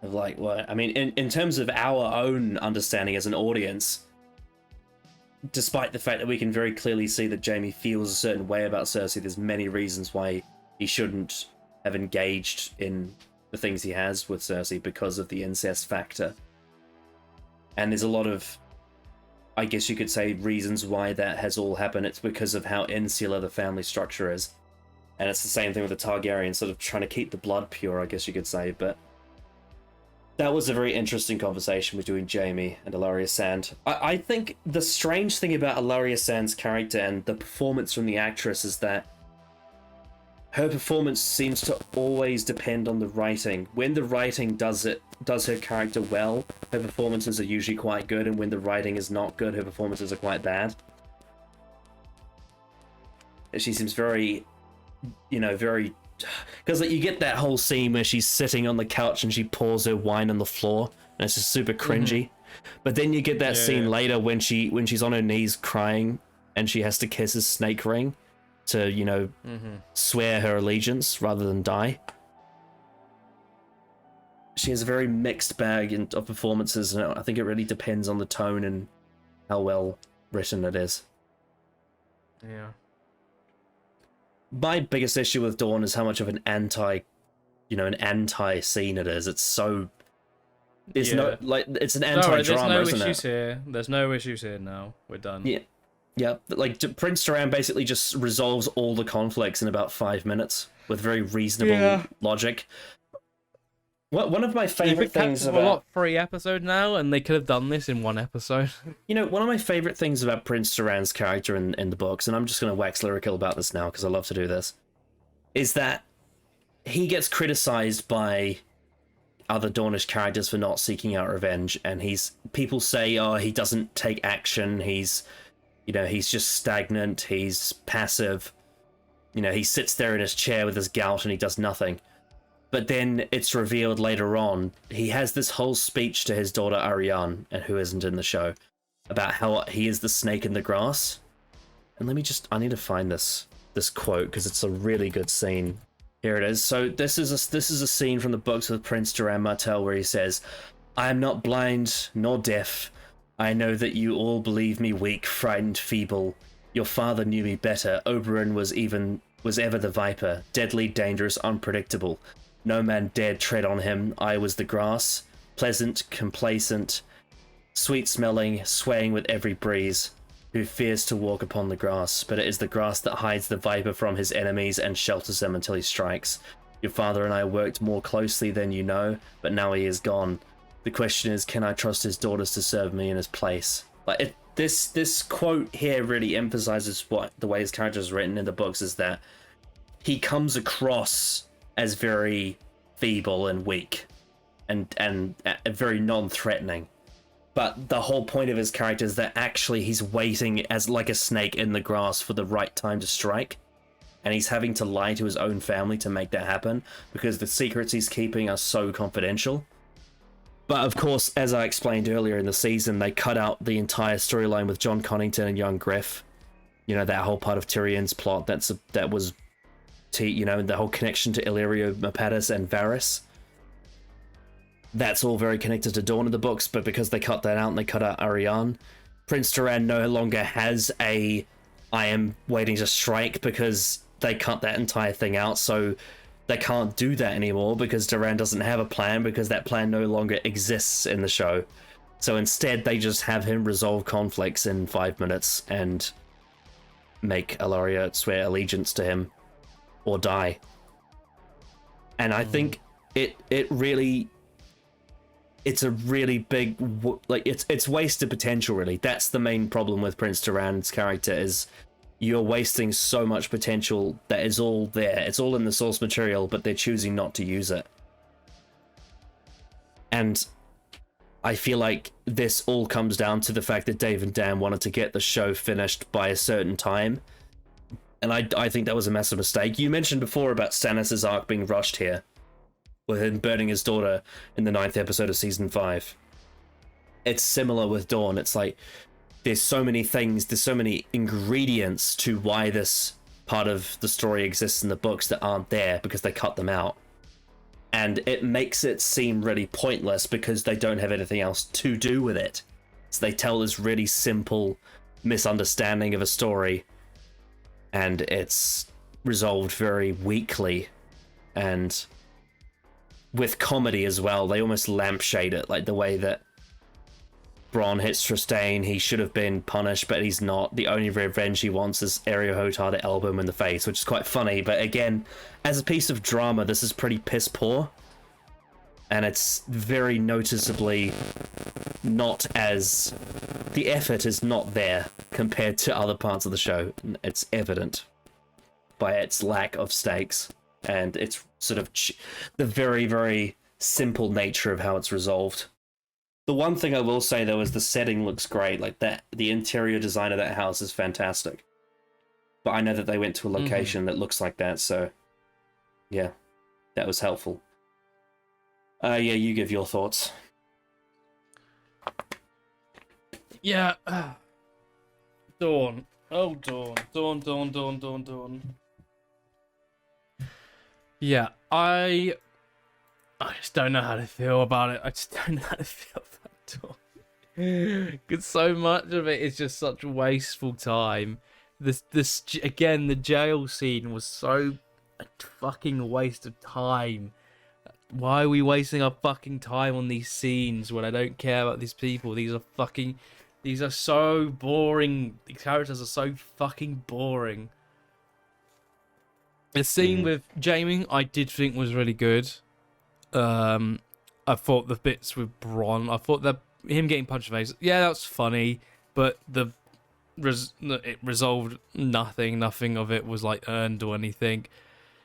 Of like, what? I mean, in terms of our own understanding as an audience, despite the fact that we can very clearly see that Jaime feels a certain way about Cersei, there's many reasons why he shouldn't have engaged in the things he has with Cersei because of the incest factor. And there's a lot of, I guess you could say, reasons why that has all happened. It's because of how insular the family structure is. And it's the same thing with the Targaryens, sort of trying to keep the blood pure, I guess you could say. But that was a very interesting conversation between Jaime and Ilaria Sand. I think the strange thing about Ilaria Sand's character and the performance from the actress is that her performance seems to always depend on the writing. When the writing does her character well, her performances are usually quite good, and when the writing is not good, her performances are quite bad. She seems very, you know, very... Because like, you get that whole scene where she's sitting on the couch and she pours her wine on the floor, and it's just super cringy. But then you get that scene later when she's on her knees crying, and she has to kiss his snake ring to, you know, swear her allegiance rather than die. She has a very mixed bag of performances, and I think it really depends on the tone and how well written it is. Yeah. My biggest issue with Dawn is how much of an anti scene it is. It's so... It's no, like, it's an anti-drama, isn't it? There's no issues here. There's no issues here now. We're done. Yeah. Yeah, like, Prince Doran basically just resolves all the conflicts in about 5 minutes with very reasonable logic. One of my favorite things about... We're what, 3 episodes now, and they could have done this in 1 episode. You know, one of my favorite things about Prince Doran's character in the books, and I'm just going to wax lyrical about this now because I love to do this, is that he gets criticized by other Dornish characters for not seeking out revenge, and people say, oh, he doesn't take action, he's just stagnant, he's passive, you know, he sits there in his chair with his gout and he does nothing. But then it's revealed later on, he has this whole speech to his daughter Ariane, and who isn't in the show, about how he is the snake in the grass. And I need to find this quote, because it's a really good scene. Here it is. So this is a scene from the books with Prince Doran Martell where he says, I am not blind nor deaf. I know that you all believe me weak, frightened, feeble. Your father knew me better. Oberyn was ever the viper, deadly, dangerous, unpredictable. No man dared tread on him. I was the grass, pleasant, complacent, sweet-smelling, swaying with every breeze, who fears to walk upon the grass, but it is the grass that hides the viper from his enemies and shelters them until he strikes. Your father and I worked more closely than you know, but now he is gone. The question is, can I trust his daughters to serve me in his place? Like, this quote here really emphasizes what the way his character is written in the books, is that he comes across as very feeble and weak and very non-threatening. But the whole point of his character is that actually he's waiting as like a snake in the grass for the right time to strike. And he's having to lie to his own family to make that happen because the secrets he's keeping are so confidential. But of course, as I explained earlier in the season, they cut out the entire storyline with John Connington and young Griff. You know, that whole part of Tyrion's plot that was, you know, the whole connection to Illyrio Mopatis and Varys. That's all very connected to Dawn in the books, but because they cut that out and they cut out Arianne, Prince Doran no longer has a I am waiting to strike because they cut that entire thing out, so they can't do that anymore because Doran doesn't have a plan because that plan no longer exists in the show. So instead, they just have him resolve conflicts in 5 minutes and make Ellaria swear allegiance to him or die. And I think it really... It's a really big, like, it's wasted potential, really. That's the main problem with Prince Doran's character, is you're wasting so much potential that is all there. It's all in the source material, but they're choosing not to use it. And I feel like this all comes down to the fact that Dave and Dan wanted to get the show finished by a certain time. And I think that was a massive mistake. You mentioned before about Stannis' arc being rushed here, with him burning his daughter in the 9th episode of season 5. It's similar with Dawn. It's like, there's so many things, there's so many ingredients to why this part of the story exists in the books that aren't there because they cut them out. And it makes it seem really pointless because they don't have anything else to do with it. So they tell this really simple misunderstanding of a story, and it's resolved very weakly. And with comedy as well, they almost lampshade it, like the way that Bronn hits Trystane. He should have been punished, but he's not. The only revenge he wants is Areo Hotar to elbow him in the face, which is quite funny. But again, as a piece of drama, this is pretty piss poor. And it's very noticeably not as... The effort is not there compared to other parts of the show. It's evident by its lack of stakes. And it's sort of the very, very simple nature of how it's resolved. The one thing I will say, though, is the setting looks great. Like, that, the interior design of that house is fantastic. But I know that they went to a location that looks like that, so yeah, that was helpful. Yeah, you give your thoughts. Yeah. Dawn. Oh, Dawn. Yeah, I just don't know how to feel about it. I just don't know how to feel about Dawn. Because so much of it is just such wasteful time. This again, the jail scene was so a fucking waste of time. Why are we wasting our fucking time on these scenes when I don't care about these people? These are so boring. These characters are so fucking boring. The scene with Jaime, I did think was really good. I thought the bits with Bronn, I thought that him getting punched in the face, yeah, that's funny, but it resolved nothing. Nothing of it was like earned or anything.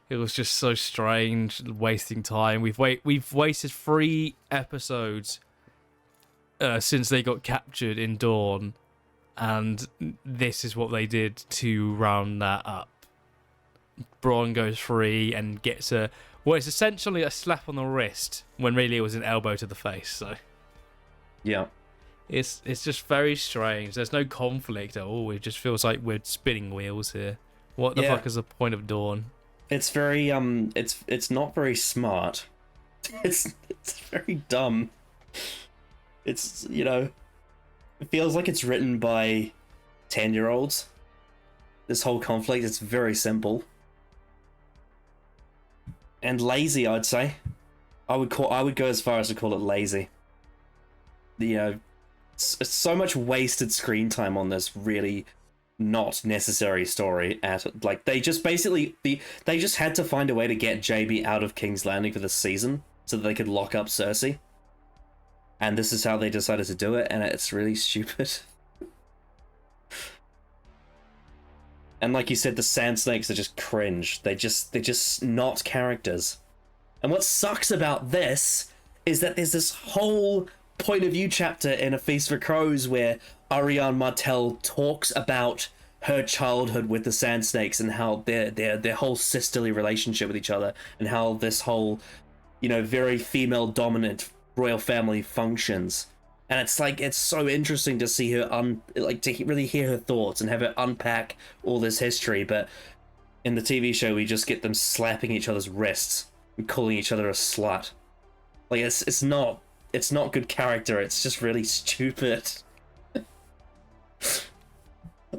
It was just so strange, wasting time. We've wasted 3 episodes since they got captured in Dawn, and this is what they did to round that up. Bronn goes free and gets it's essentially a slap on the wrist when really it was an elbow to the face. So yeah, it's just very strange. There's no conflict at all. It just feels like we're spinning wheels here. What the fuck is the point of Dawn? It's very it's not very smart. It's very dumb. It's, you know, it feels like it's written by 10-year-olds. This whole conflict, it's very simple. And lazy, I'd say. I would go as far as to call it lazy. It's so much wasted screen time on this really not necessary story like they just had to find a way to get JB out of King's Landing for this season so that they could lock up Cersei. And this is how they decided to do it, and it's really stupid. And like you said, the Sand Snakes are just cringe. They're just not characters. And what sucks about this is that there's this whole point of view chapter in A Feast for Crows where Ariane Martell talks about her childhood with the Sand Snakes and how their whole sisterly relationship with each other, and how this whole, very female dominant royal family functions. And it's like, it's so interesting to see her to really hear her thoughts and have her unpack all this history. But in the TV show, we just get them slapping each other's wrists and calling each other a slut. Like, it's not good character. It's just really stupid.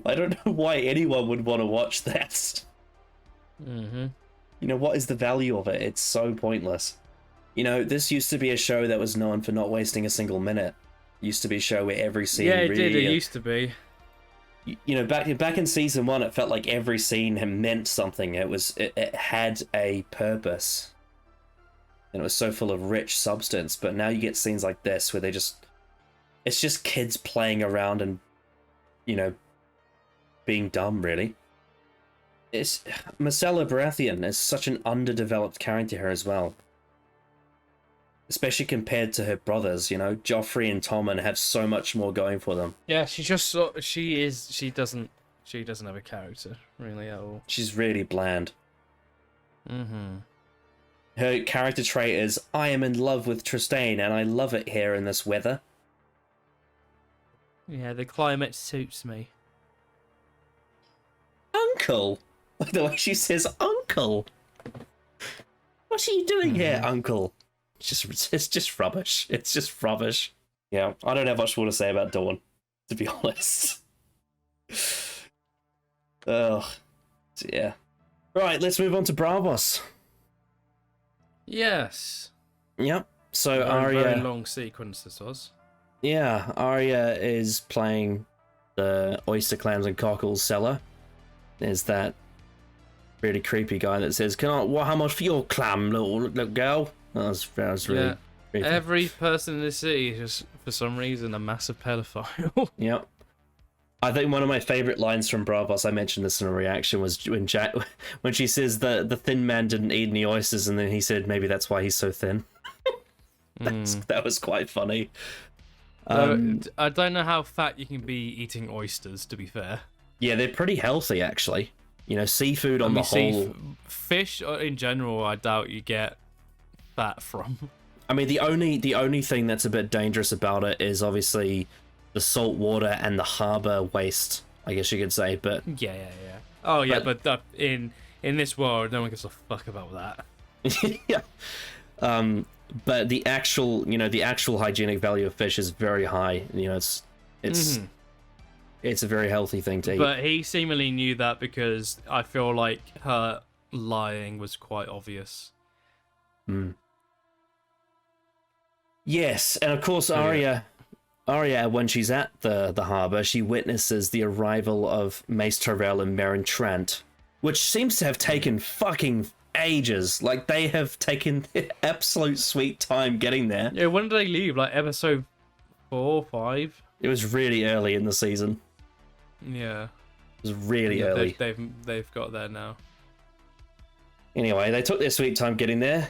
I don't know why anyone would want to watch that. Mm-hmm. What is the value of it? It's so pointless. This used to be a show that was known for not wasting a single minute. Used to be a show where every scene it really... did. It used to be. Back in season 1, it felt like every scene had meant something. It had a purpose. And it was so full of rich substance. But now you get scenes like this where it's just kids playing around and, being dumb, really. Marcella Baratheon is such an underdeveloped character here as well. Especially compared to her brothers, Joffrey and Tommen have so much more going for them. Yeah, she doesn't have a character really at all. She's really bland. Mm-hmm. Her character trait is, I am in love with Trystane and I love it here in this weather. Yeah, the climate suits me. Uncle! Like the way she says uncle! What are you doing here, uncle? It's just rubbish. It's just rubbish. Yeah, I don't have much more to say about Dawn, to be honest. Ugh. Yeah. Right, let's move on to Bravos. Yes. Yep. So Very Arya... long sequence this was. Yeah, Arya is playing the Oyster Clams and Cockles seller. There's that really creepy guy that says, how much for your clam, little girl? That was really creepy. Every person in the city is just, for some reason, a massive pedophile. Yep. I think one of my favorite lines from Bravos, I mentioned this in a reaction, was when she says the thin man didn't eat any oysters, and then he said maybe that's why he's so thin. That was quite funny. I don't know how fat you can be eating oysters, to be fair. Yeah, they're pretty healthy, actually. Seafood on the whole... Fish, in general, I doubt you get fat from. I mean, the only thing that's a bit dangerous about it is obviously the salt water and the harbor waste, I guess you could say, but... Yeah. Oh, yeah, but in this world, no one gives a fuck about that. Yeah. But the actual hygienic value of fish is very high. It's a very healthy thing to eat. But he seemingly knew that because I feel like her lying was quite obvious. Yes, and of course Arya, when she's at the harbour, she witnesses the arrival of Mace Tyrell and Meryn Trant, which seems to have taken fucking ages. Like, they have taken their absolute sweet time getting there. Yeah, when did they leave? Like episode 4, 5? It was really early in the season. Yeah. It was really early. They've got there now. Anyway, they took their sweet time getting there.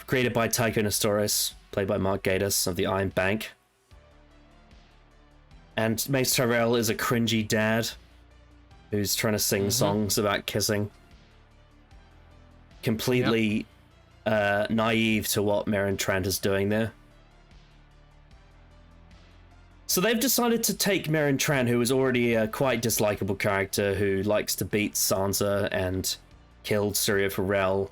Created by Tycho Nestoris, played by Mark Gatiss of the Iron Bank. And Mace Tyrell is a cringy dad who's trying to sing songs about kissing. Completely naive to what Meryn Trant is doing there. So they've decided to take Meryn Trant, who is already a quite dislikable character who likes to beat Sansa and killed Syrio Forel.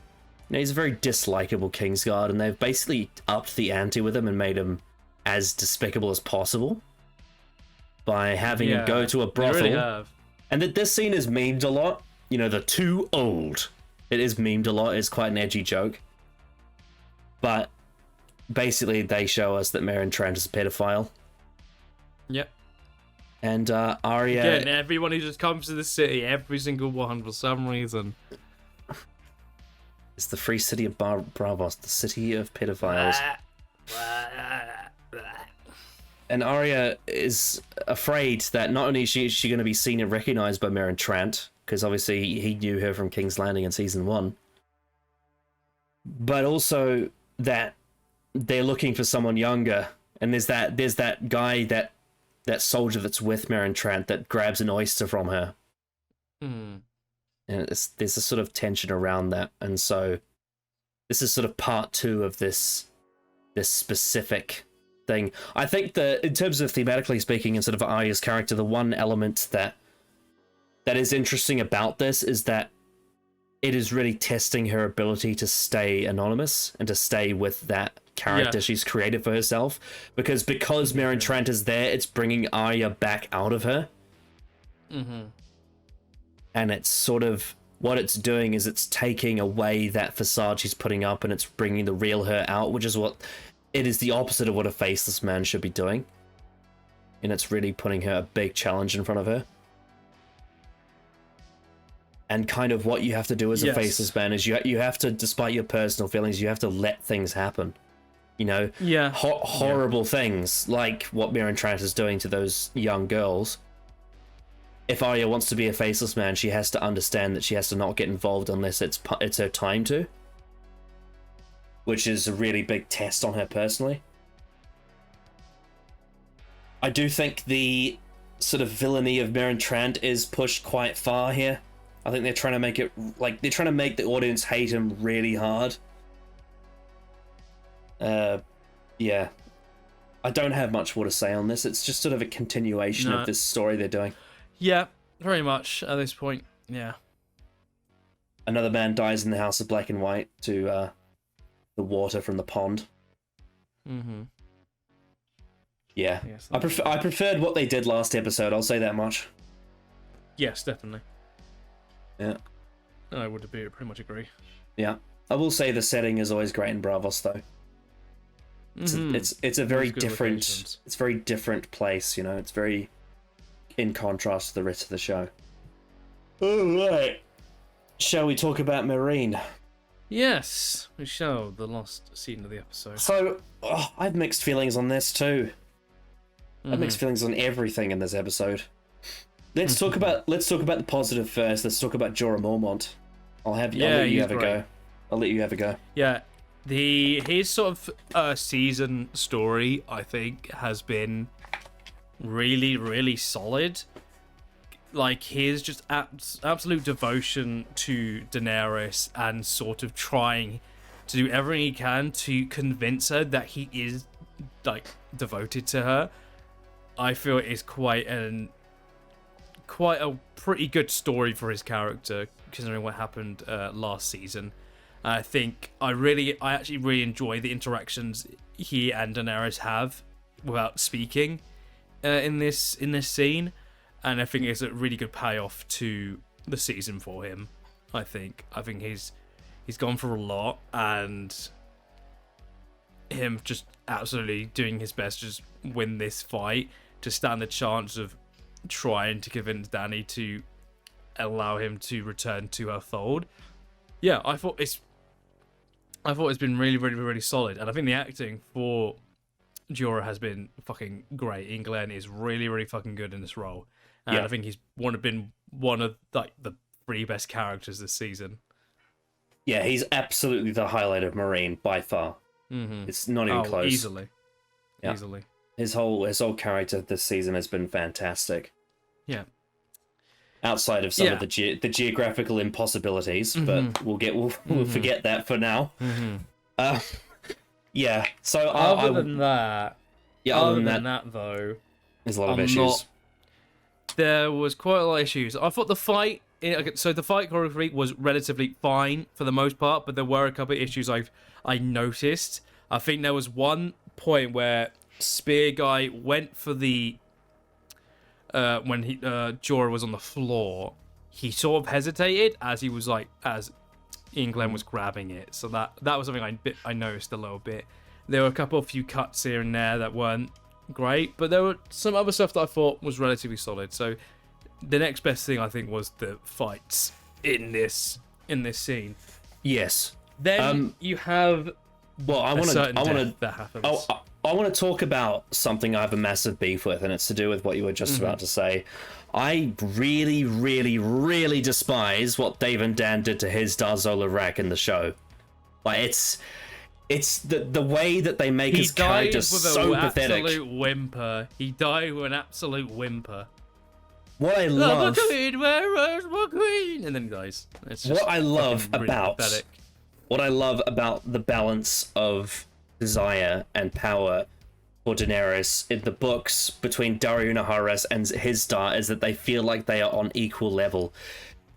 He's a very dislikable Kingsguard, and they've basically upped the ante with him and made him as despicable as possible by having him go to a brothel And that this scene is memed a lot. You know, the too old. It is memed a lot. It's quite an edgy joke. But basically, they show us that Meryn Trant is a pedophile. Yep. And Arya... Again, everyone who just comes to the city, every single one, for some reason. It's the free city of Bravos, the city of pedophiles. And Arya is afraid that not only is she going to be seen and recognized by Meryn Trant, because obviously he knew her from King's Landing in season 1, but also that they're looking for someone younger. And there's that guy, that soldier that's with Meryn Trant that grabs an oyster from her. Mm. And there's a sort of tension around that. And so this is sort of part 2 of this specific thing. I think that in terms of thematically speaking and sort of Arya's character, the one element that is interesting about this is that it is really testing her ability to stay anonymous and to stay with that character she's created for herself. Because Meryn Trant is there, it's bringing Arya back out of her. Mm-hmm. And it's sort of, what it's doing is it's taking away that facade she's putting up and it's bringing the real her out, which is what, it is the opposite of what a faceless man should be doing. And it's really putting her a big challenge in front of her. And kind of what you have to do as a faceless man is you have to, despite your personal feelings, you have to let things happen. You know? Yeah. Horrible things, like what Meryn Trant is doing to those young girls. If Arya wants to be a faceless man, she has to understand that she has to not get involved unless it's her time to. Which is a really big test on her personally. I do think the sort of villainy of Meryn Trant is pushed quite far here. I think they're trying to make it, like, they're trying to make the audience hate him really hard. Yeah. I don't have much more to say on this. It's just sort of a continuation of this story they're doing. Yeah, very much at this point. Yeah. Another man dies in the House of Black and White to the water from the pond. Mm-hmm. Yeah. Yes, I preferred what they did last episode, I'll say that much. Yes, definitely. Yeah. I would pretty much agree. Yeah. I will say the setting is always great in Bravos, though. It's a very different locations. It's a very different place, you know. It's very in contrast to the rest of the show. Alright. Shall we talk about Meereen? Yes, we shall. The last scene of the episode. So, I have mixed feelings on this too. I have mixed feelings on everything in this episode. Let's talk about the positive first. Let's talk about Jorah Mormont. I'll let you have a go. I'll let you have a go. Yeah. His sort of season story, I think, has been really, really solid. Like, his just absolute devotion to Daenerys and sort of trying to do everything he can to convince her that he is, like, devoted to her, I feel is quite a pretty good story for his character, considering what happened last season. I think I actually really enjoy the interactions he and Daenerys have without speaking in this scene, and I think it's a really good payoff to the season for him. I think he's gone for a lot, and him just absolutely doing his best to just win this fight to stand the chance of trying to convince Dany to allow him to return to her fold. Yeah, I thought it's been really, really, really solid, and I think the acting for Jorah has been fucking great. Ian Glenn is really, really fucking good in this role, and I think he's been one of like the 3 best characters this season. Yeah, he's absolutely the highlight of Meereen by far. Mm-hmm. It's not even close. Easily. His whole character this season has been fantastic. Yeah. Outside of some of the geographical impossibilities, but we'll forget that for now. Yeah. So other than that, though, there's a lot of issues. There was quite a lot of issues. I thought the fight. So the fight choreography was relatively fine for the most part, but there were a couple of issues I noticed. I think there was one point where Spear Guy went for the when Jorah was on the floor, he sort of hesitated as he was like, as Ian Glenn was grabbing it. So that was something I noticed a little bit. There were a few cuts here and there that weren't great, but there were some other stuff that I thought was relatively solid. So the next best thing I think was the fights in this scene. Yes. Then you have I want to that happens. I want to talk about something I have a massive beef with, and it's to do with what you were just about to say. I really, really, really despise what Dave and Dan did to his Tazer Eirich in the show. Like, it's the way that they make his character so pathetic. Absolute whimper. He died with an absolute whimper. What I love, my queen, where is my queen? And then he dies. What I love about the balance of desire and power for Daenerys in the books between Daario Naharis and Hizdahr is that they feel like they are on equal level.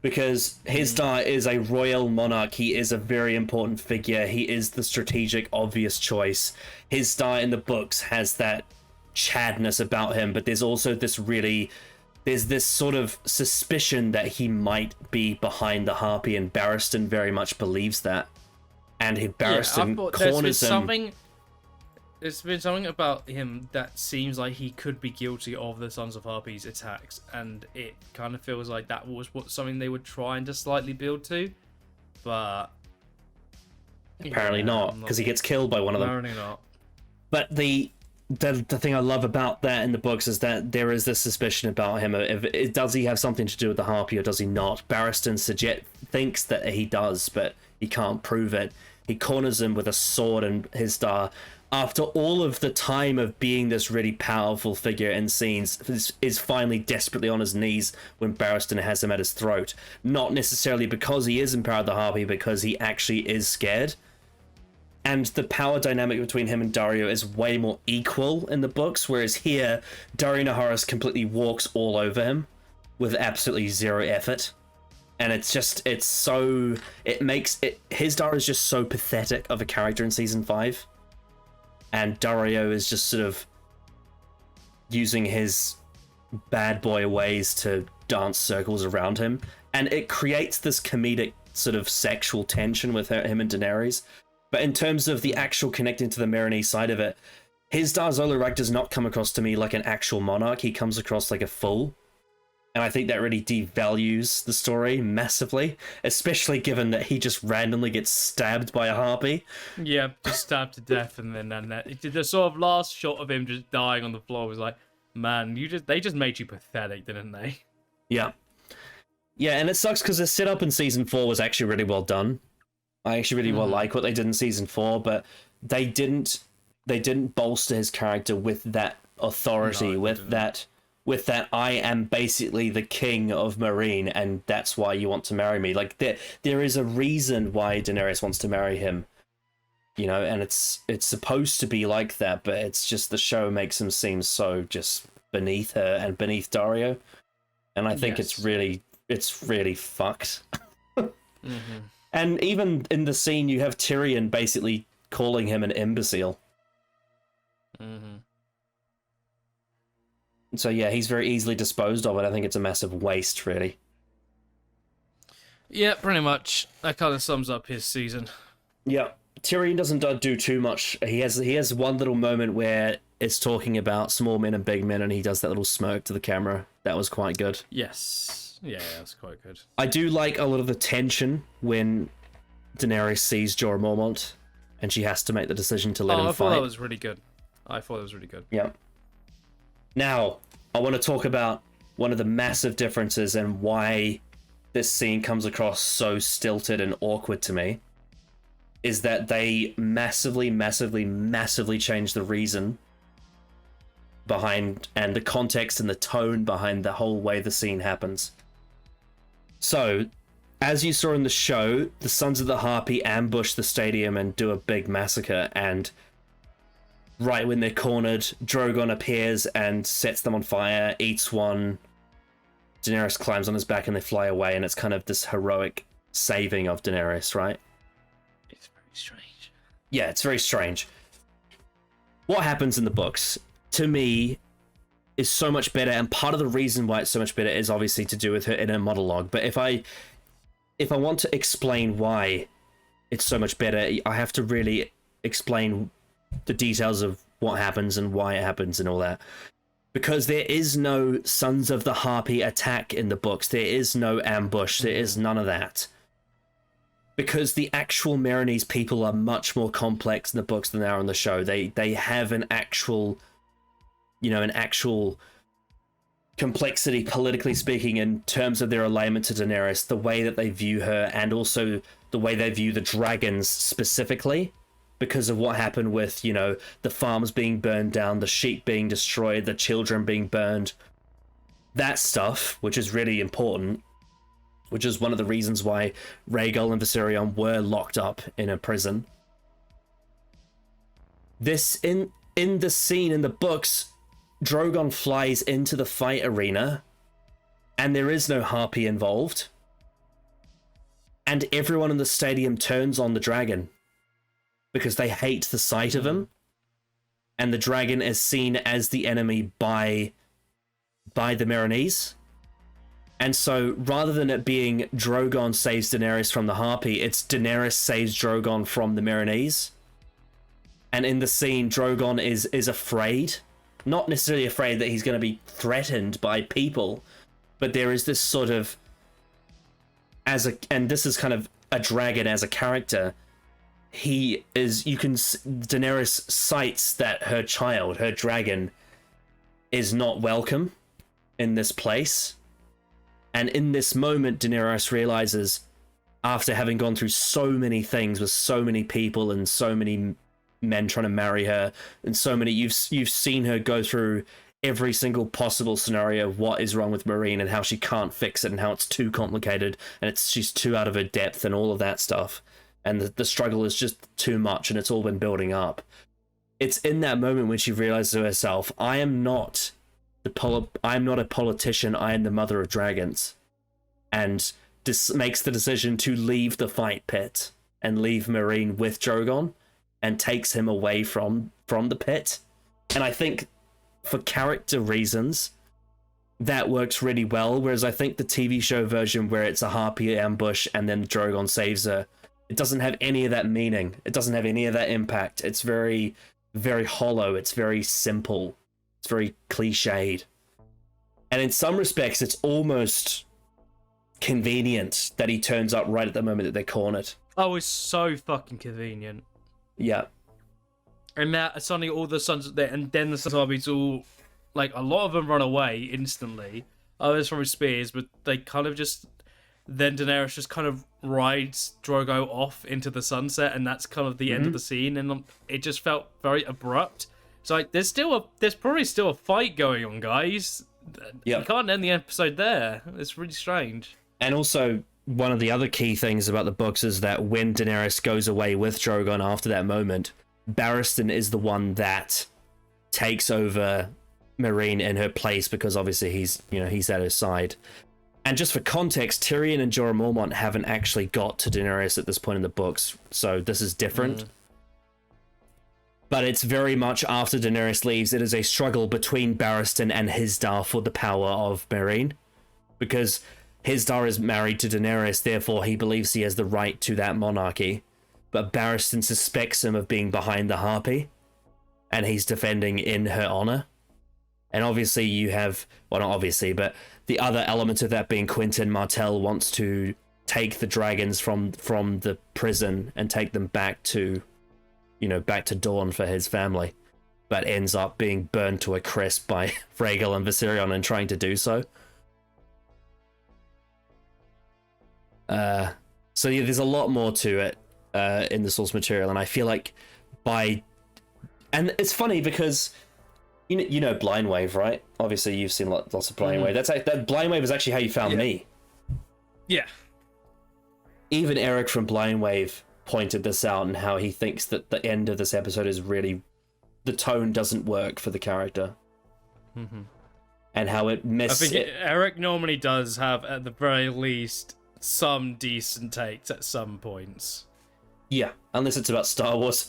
Because Hizdahr is a royal monarch, he is a very important figure, he is the strategic, obvious choice. Hizdahr in the books has that chadness about him, but there's also there's this sort of suspicion that he might be behind the Harpy, and Barristan very much believes that. And Barristan corners him. There's been something about him that seems like he could be guilty of the Sons of Harpy's attacks, and it kind of feels like that was something they were trying to slightly build to, but apparently not, because he gets killed by one of them. Apparently not. But the thing I love about that in the books is that there is this suspicion about him. Does he have something to do with the Harpy, or does he not? Barristan thinks that he does, but he can't prove it. He corners him with a sword, and Hizdahr, after all of the time of being this really powerful figure in scenes, is finally desperately on his knees when Barristan has him at his throat. Not necessarily because he is empowered the Harpy, because he actually is scared. And the power dynamic between him and Daario is way more equal in the books, whereas here, Daario Naharis completely walks all over him with absolutely zero effort. And Hizdahr is just so pathetic of a character in season 5. And Daario is just sort of using his bad boy ways to dance circles around him. And it creates this comedic sort of sexual tension with him and Daenerys. But in terms of the actual connecting to the Meereenese side of it, Tazer Eirich does not come across to me like an actual monarch. He comes across like a fool. And I think that really devalues the story massively, especially given that he just randomly gets stabbed by a Harpy. Yeah, just stabbed to death, and then the sort of last shot of him just dying on the floor was like, man, they just made you pathetic, didn't they? Yeah. Yeah, and it sucks because the setup in season 4 was actually really well done. I actually really well like what they did in season 4, but they didn't bolster his character with that authority, with that I am basically the king of Meereen, and that's why you want to marry me. Like, there is a reason why Daenerys wants to marry him, you know, and it's supposed to be like that, but it's just the show makes him seem so just beneath her and beneath Daario, and I think it's really fucked. And even in the scene, you have Tyrion basically calling him an imbecile. So yeah, he's very easily disposed of, and I think it's a massive waste, really. Yeah, pretty much. That kind of sums up his season. Yeah, Tyrion doesn't do too much. He has one little moment where it's talking about small men and big men, and he does that little smirk to the camera. That was quite good. Yes. Yeah, that's quite good. I do like a lot of the tension when Daenerys sees Jorah Mormont, and she has to make the decision to let him fight. I thought that was really good. Yeah. Now, I want to talk about one of the massive differences and why this scene comes across so stilted and awkward to me, is that they massively, massively, massively changed the reason behind, and the context and the tone behind the whole way the scene happens. So, as you saw in the show, the Sons of the Harpy ambush the stadium and do a big massacre, and right when they're cornered, Drogon appears and sets them on fire, eats one. Daenerys climbs on his back and they fly away, and it's kind of this heroic saving of Daenerys, right? It's very strange. Yeah, it's very strange. What happens in the books? To me, is so much better, and part of the reason why it's so much better is obviously to do with her inner monologue. But if I want to explain why it's so much better, I have to really explain the details of what happens and why it happens and all that. Because there is no Sons of the Harpy attack in the books. There is no ambush. There is none of that. Because the actual Marinese people are much more complex in the books than they are on the show. They have an actual, an actual complexity, politically speaking, in terms of their alignment to Daenerys, the way that they view her, and also the way they view the dragons specifically, because of what happened with, the farms being burned down, the sheep being destroyed, the children being burned. That stuff, which is really important, which is one of the reasons why Rhaegal and Viserion were locked up in a prison. This, in the scene in the books, Drogon flies into the fight arena, and there is no Harpy involved. And everyone in the stadium turns on the dragon, because they hate the sight of him. And the dragon is seen as the enemy by the Marinese. And so, rather than it being Drogon saves Daenerys from the Harpy, it's Daenerys saves Drogon from the Marinese. And in the scene, Drogon is afraid. Not necessarily afraid that he's going to be threatened by people, but there is this sort of... and this is kind of a dragon as a character. Daenerys cites that her child, her dragon, is not welcome in this place. And in this moment, Daenerys realizes, after having gone through so many things with so many people and so many men trying to marry her, and so many, you've seen her go through every single possible scenario of what is wrong with Meereen and how she can't fix it and how it's too complicated and she's too out of her depth and all of that stuff. And the struggle is just too much, and it's all been building up. It's in that moment when she realizes to herself, I am not a politician, I am the mother of dragons. And makes the decision to leave the fight pit and leave Meereen with Drogon, and takes him away from the pit. And I think for character reasons, that works really well. Whereas I think the TV show version, where it's a Harpy ambush and then Drogon saves her, it doesn't have any of that meaning. It doesn't have any of that impact. It's very, very hollow. It's very simple. It's very cliched. And in some respects, it's almost convenient that he turns up right at the moment that they're cornered. Oh, it's so fucking convenient. Yeah. And now suddenly all the sons there, and then the Sons of Harpies all, like, a lot of them run away instantly. Others from spears, but they kind of just... Then Daenerys just kind of rides Drogo off into the sunset, and that's kind of the end of the scene, and it just felt very abrupt. It's like, there's probably still a fight going on, guys. Yep. You can't end the episode there. It's really strange. And also, one of the other key things about the books is that when Daenerys goes away with Drogon after that moment, Barristan is the one that takes over Meereen in her place, because obviously he's at her side. And just for context, Tyrion and Jorah Mormont haven't actually got to Daenerys at this point in the books, so this is different. But it's very much after Daenerys leaves, it is a struggle between Barristan and Hizdahr for the power of Meereen. Because Hizdahr is married to Daenerys, therefore he believes he has the right to that monarchy. But Barristan suspects him of being behind the Harpy, and he's defending in her honor. And obviously you have, well, not obviously, but the other element of that being Quentyn Martell wants to take the dragons from the prison and take them back to Dorne for his family, but ends up being burned to a crisp by Rhaegal and Viserion in trying to do so. So yeah, there's a lot more to it in the source material, and I feel like and it's funny because you know Blind Wave, right? Obviously you've seen lots of Blind Wave. That Blind Wave is actually how you found me. Yeah. Even Eirich from Blind Wave pointed this out, and how he thinks that the end of this episode is really, the tone doesn't work for the character. And how it misses. I think Eirich normally does have, at the very least, some decent takes at some points. Yeah, unless it's about Star Wars.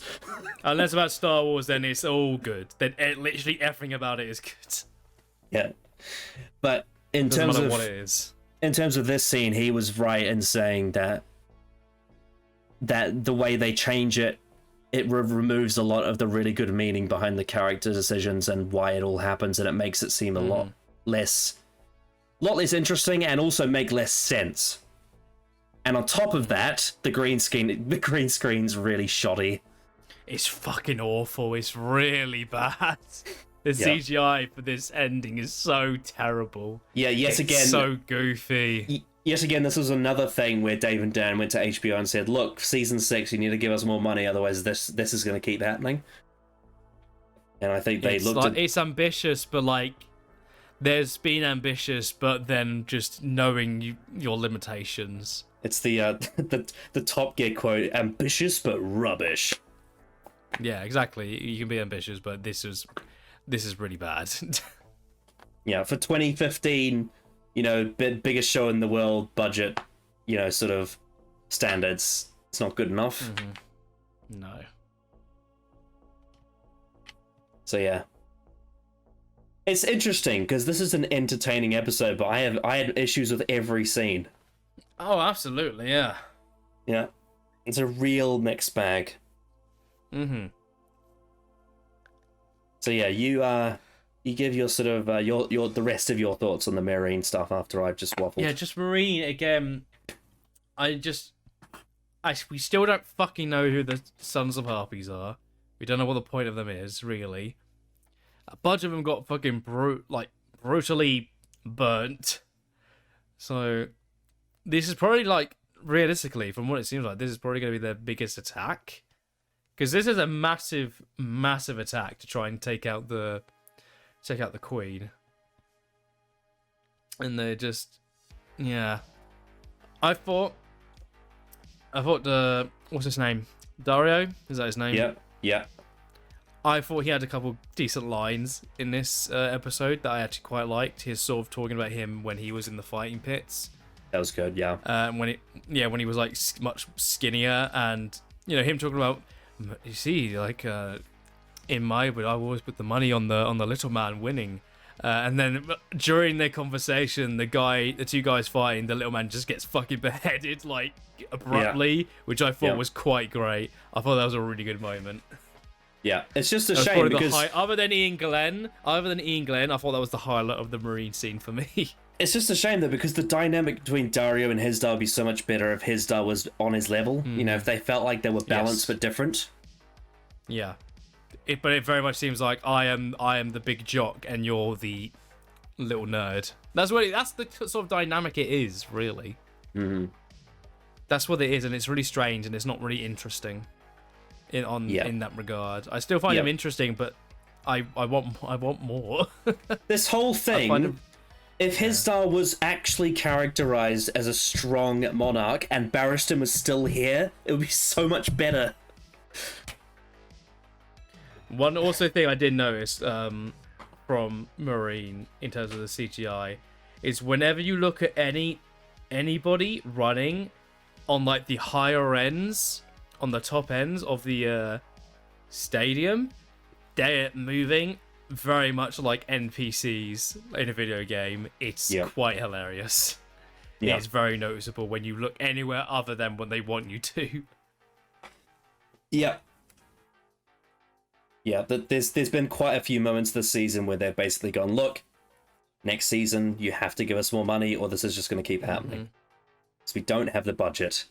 Unless about Star Wars, then it's all good. Then literally everything about it is good. Yeah. But in Doesn't terms matter of what it is. in terms of this scene, he was right in saying that the way they change it, it removes a lot of the really good meaning behind the character decisions and why it all happens, and it makes it seem a lot less interesting and also make less sense. And on top of that, the green screen's really shoddy. It's fucking awful. It's really bad. The CGI for this ending is so terrible. Yeah, it's so goofy. Yet again, this was another thing where Dave and Dan went to HBO and said, look, season 6, you need to give us more money, otherwise this is going to keep happening. And I think they It's ambitious, but like, there's been ambitious, but then just knowing your limitations. It's the Top Gear quote, ambitious but rubbish. Yeah, exactly. You can be ambitious, but this is really bad. Yeah, for 2015, biggest show in the world, budget, sort of standards, it's not good enough. No. So yeah. It's interesting because this is an entertaining episode, but I had issues with every scene. Oh, absolutely, yeah. Yeah. It's a real mixed bag. So yeah, you give your sort of your the rest of your thoughts on the Marine stuff after I've just waffled. Yeah, just Marine again. We still don't fucking know who the Sons of Harpies are. We don't know what the point of them is, really. A bunch of them got fucking brutally burnt. So this is probably realistically, from what it seems like, this is probably going to be their biggest attack. Because this is a massive, massive attack to try and take out the Queen. And they're just, yeah. I thought what's his name? Dario? Is that his name? Yeah. I thought he had a couple decent lines in this episode that I actually quite liked. His sort of talking about him when he was in the fighting pits. That was good, yeah. When he was much skinnier, and him talking about, you see, in my but I always put the money on the little man winning. And then during their conversation, the two guys fighting, the little man just gets fucking beheaded abruptly, which I thought was quite great. I thought that was a really good moment. Yeah, it's just a shame because other than Ian Glenn, I thought that was the highlight of the Marine scene for me. It's just a shame though, because the dynamic between Dario and Hizdahr would be so much better if Hizdahr was on his level. If they felt like they were balanced but different. Yeah, but it very much seems like I am the big jock and you're the little nerd. That's the sort of dynamic it is, really. That's what it is, and it's really strange, and it's not really interesting in that regard. I still find him interesting, but I want more. This whole thing, if Hizdahr was actually characterized as a strong monarch and Barristan was still here, it would be so much better. One also thing I did notice from Marine in terms of the CGI is whenever you look at anybody running on the higher ends, on the top ends of the stadium, they're moving very much like NPCs in a video game. It's quite hilarious. Yeah. It's very noticeable when you look anywhere other than when they want you to. Yeah. Yeah, there's been quite a few moments this season where they've basically gone, look, next season you have to give us more money or this is just going to keep happening. So we don't have the budget.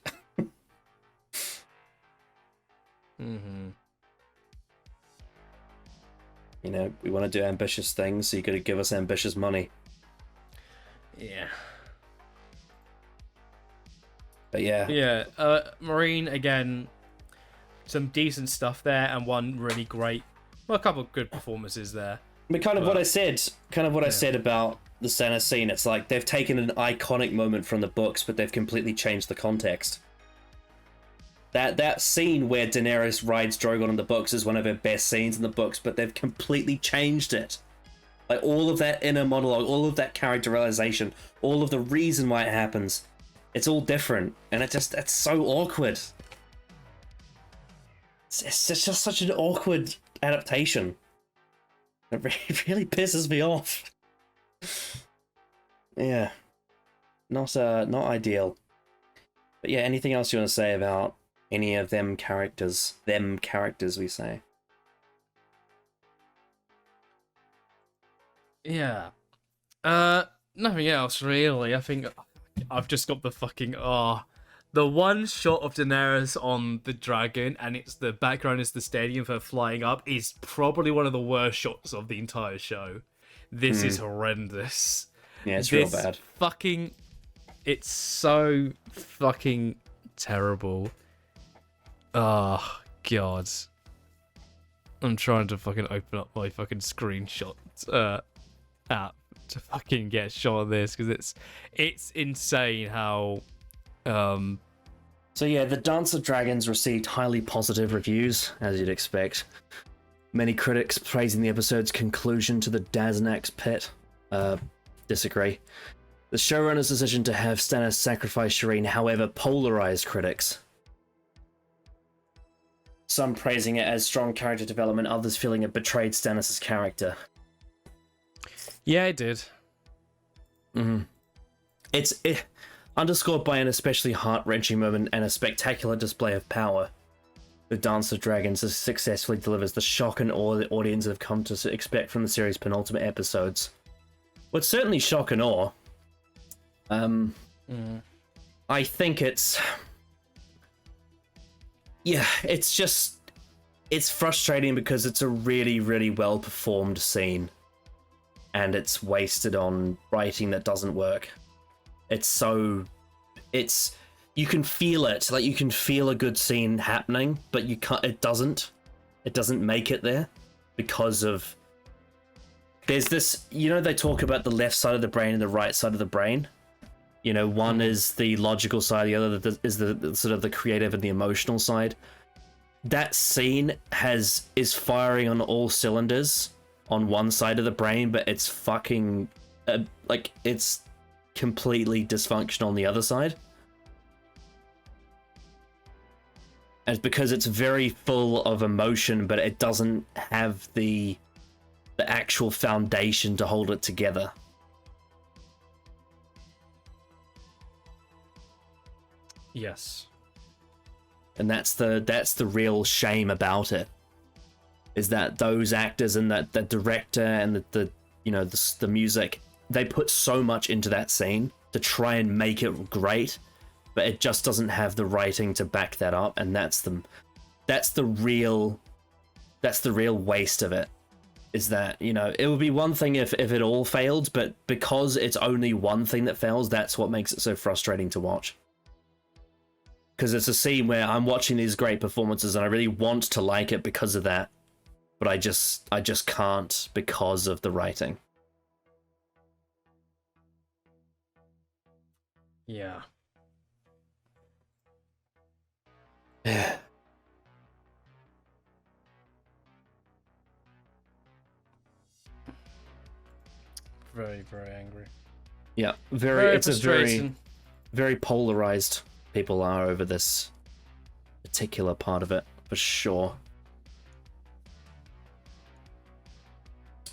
We want to do ambitious things, so you got to give us ambitious money. Yeah. But yeah. Yeah, Marine, again, some decent stuff there, and one really great, a couple of good performances there. But what I said about the center scene, it's like they've taken an iconic moment from the books, but they've completely changed the context. That scene where Daenerys rides Drogon in the books is one of her best scenes in the books, but they've completely changed it. All of that inner monologue, all of that characterization, all of the reason why it happens, it's all different, and it's so awkward. It's just such an awkward adaptation. It really pisses me off. Yeah, not ideal. But yeah, anything else you want to say about any of them characters? Them characters, we say. Yeah. Nothing else really. I think I've just got the fucking the one shot of Daenerys on the dragon, and it's the background is the stadium for flying up, is probably one of the worst shots of the entire show. This is horrendous. Yeah, it's real bad. It's so fucking terrible. Oh god. I'm trying to fucking open up my fucking screenshot app to fucking get a shot of this, because it's insane how So yeah, The Dance of Dragons received highly positive reviews, as you'd expect. Many critics praising the episode's conclusion to the Daznak's pit. Disagree. The showrunner's decision to have Stannis sacrifice Shireen, however, polarized critics. Some praising it as strong character development, others feeling it betrayed Stannis' character. Yeah, it did. It's underscored by an especially heart-wrenching moment and a spectacular display of power. The Dance of Dragons successfully delivers the shock and awe the audience have come to expect from the series' penultimate episodes. Well, it's certainly shock and awe. I think it's... Yeah, it's frustrating because it's a really, really well-performed scene. And it's wasted on writing that doesn't work. You can feel it, like you can feel a good scene happening, but it doesn't make it there because of, there's this, they talk about the left side of the brain and the right side of the brain. One is the logical side, the other is the sort of the creative and the emotional side. That scene is firing on all cylinders on one side of the brain, but it's fucking it's completely dysfunctional on the other side. And because it's very full of emotion, but it doesn't have the actual foundation to hold it together. Yes. And that's the real shame about it. Is that those actors and that the director and the music, they put so much into that scene to try and make it great, but it just doesn't have the writing to back that up, and that's the real waste of it. Is that, it would be one thing if it all failed, but because it's only one thing that fails, that's what makes it so frustrating to watch. Because it's a scene where I'm watching these great performances and I really want to like it because of that. But I just can't because of the writing. Yeah. Very, very angry. Yeah, very it's a very polarized people are over this particular part of it, for sure.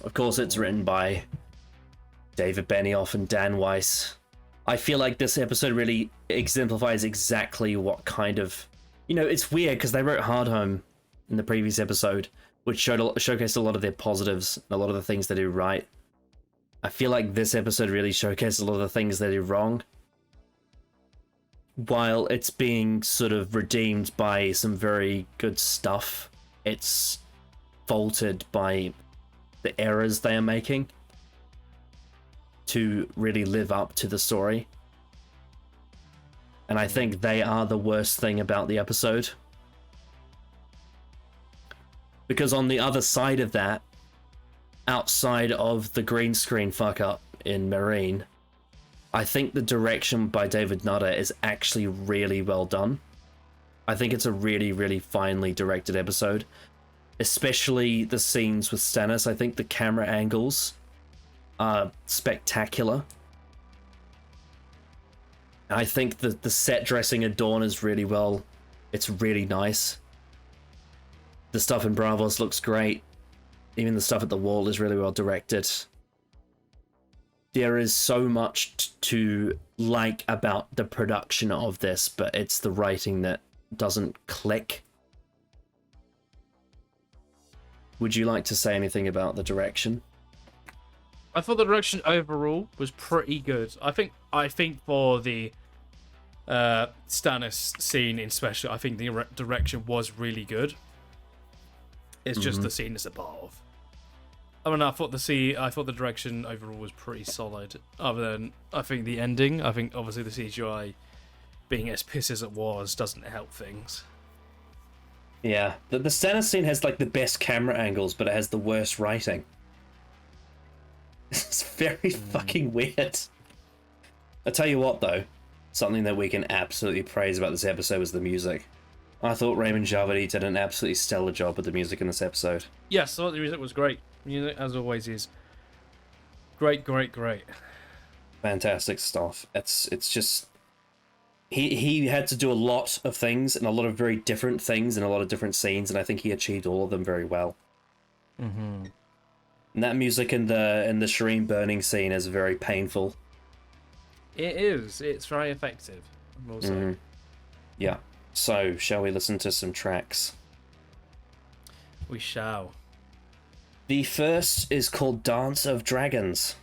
Of course, it's written by David Benioff and Dan Weiss. I feel like this episode really exemplifies exactly what kind of... it's weird because they wrote Hard Home in the previous episode, which showcased a lot of their positives, a lot of the things they do right. I feel like this episode really showcased a lot of the things they do wrong, while it's being sort of redeemed by some very good stuff. It's faulted by the errors they are making to really live up to the story. And I think they are the worst thing about the episode. Because on the other side of that, outside of the green screen fuck up in Marine, I think the direction by David Nutter is actually really well done. I think it's a really, really finely directed episode. Especially the scenes with Stannis. I think the camera angles are spectacular. I think the set dressing at Dawn is really well. It's really nice. The stuff in Bravos looks great. Even the stuff at the wall is really well directed. there is so much to like about the production of this, but it's the writing that doesn't click. Would you like to say anything about the direction? I thought the direction overall was pretty good. I think for the Stannis scene in special, I think the direction was really good. It's just the scene is a part of. I mean, I thought the direction overall was pretty solid. Other than, I think the ending. I think obviously the CGI being as piss as it was doesn't help things. Yeah, the Stannis scene has like the best camera angles, but it has the worst writing. It's very fucking weird. I tell you what, though, something that we can absolutely praise about this episode was the music. I thought Raymond Javadi did an absolutely stellar job with the music in this episode. Yes, I thought the music was great. Music, as always, is great. Fantastic stuff. It's just he had to do a lot of things and a lot of very different things in a lot of different scenes, and I think he achieved all of them very well. Mm-hmm. And that music in the Shireen burning scene is very painful. It is. It's very effective. Also. Yeah. So, shall we listen to some tracks? We shall. The first is called Dance of Dragons.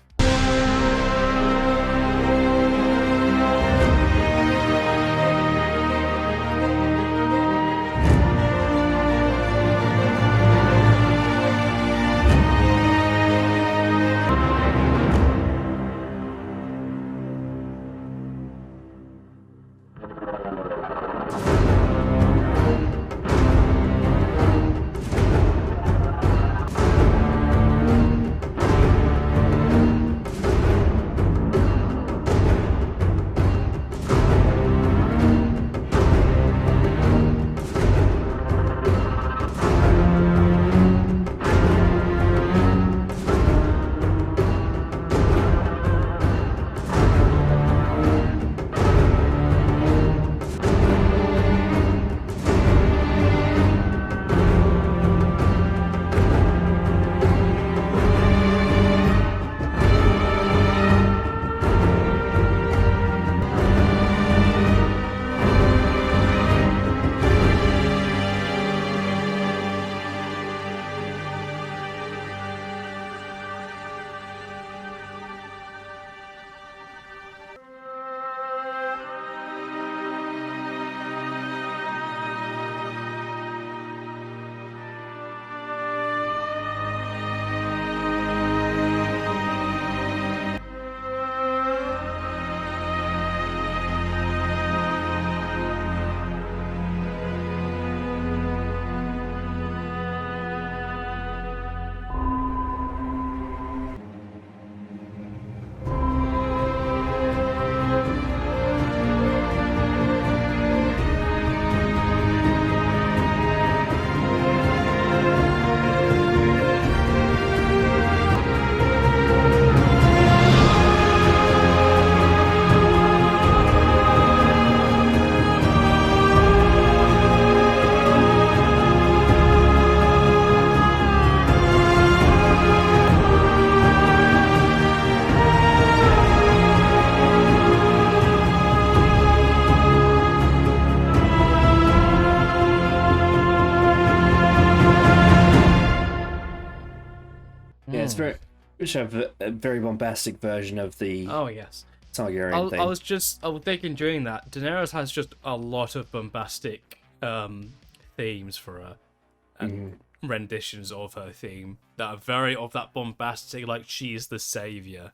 Yeah, it's very, which have a very bombastic version of the Targaryen thing. I was thinking during that, Daenerys has just a lot of bombastic themes for her and renditions of her theme that are very of that bombastic, like she's the savior.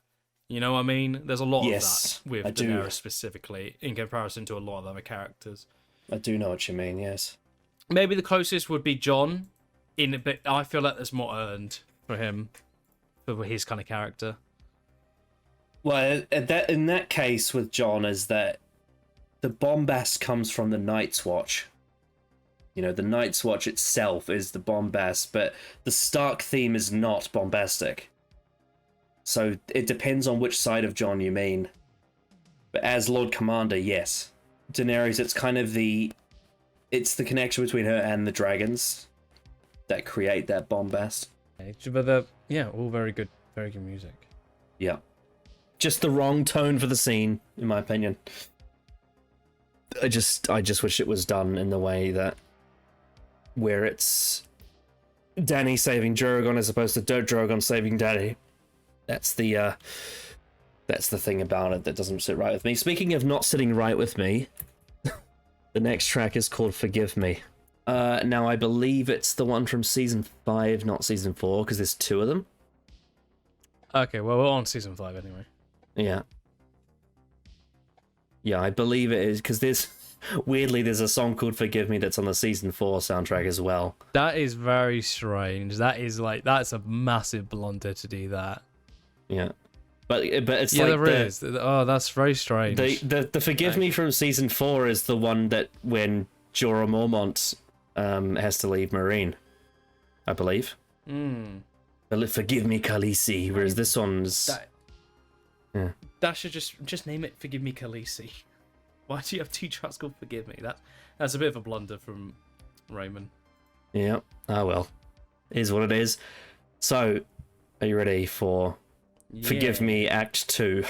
You know what I mean? There's a lot of that with Daenerys specifically in comparison to a lot of other characters. I do know what you mean, yes. Maybe the closest would be Jon, but I feel like there's more earned for him, for his kind of character. Well, in that case with Jon is that the bombast comes from the Night's Watch. You know, the Night's Watch itself is the bombast, but the Stark theme is not bombastic. So it depends on which side of Jon you mean. But as Lord Commander, yes. Daenerys, it's kind of it's the connection between her and the dragons that create that bombast. But all very good music. Yeah. just the wrong tone for the scene, in my opinion. I just wish it was done in the way that where it's Danny saving Drogon as opposed to Drogon saving Danny. That's the thing about it that doesn't sit right with me. Speaking of not sitting right with me, the next track is called Forgive Me. Now I believe it's the one from season 5, not season 4, because there's 2 of them. Okay, well, we're on season 5 anyway. Yeah. Yeah, I believe it is, because there's a song called Forgive Me that's on the season 4 soundtrack as well. That is very strange. That's a massive blunder to do that. Yeah. But it's yeah, like there is. Oh, that's very strange. The Forgive Me from season 4 is the one that when Jorah Mormont has to leave Marine, I believe. Forgive Me, Khaleesi, whereas this one's... That should just name it Forgive Me, Khaleesi. Why do you have 2 tracks called Forgive Me? That's a bit of a blunder from Raymond. Yeah, well. It is what it is. So, are you ready for Forgive Me Act 2?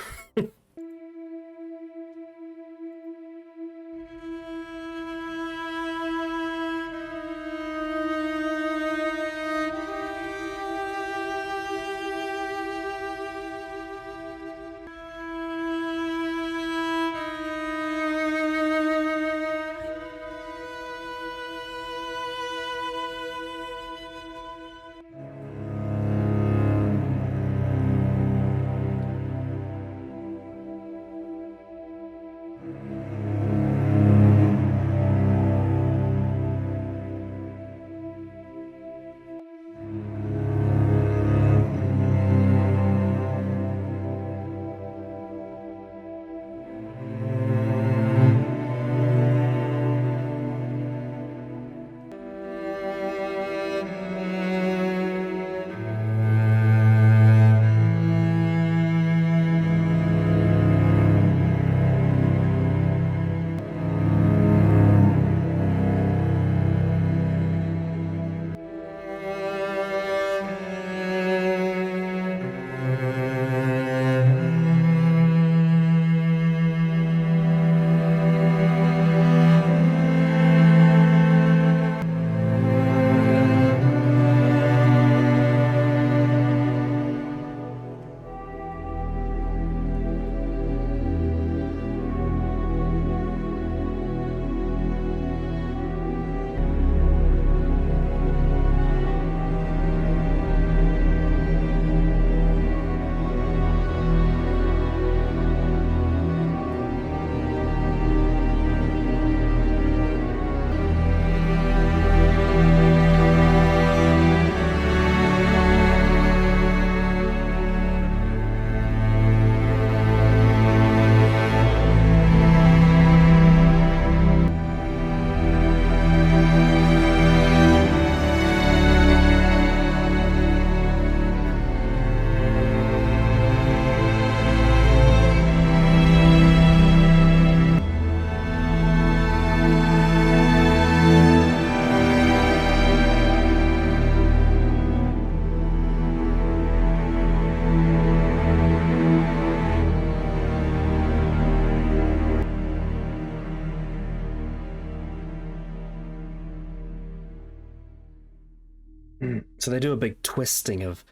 So they do a big twisting of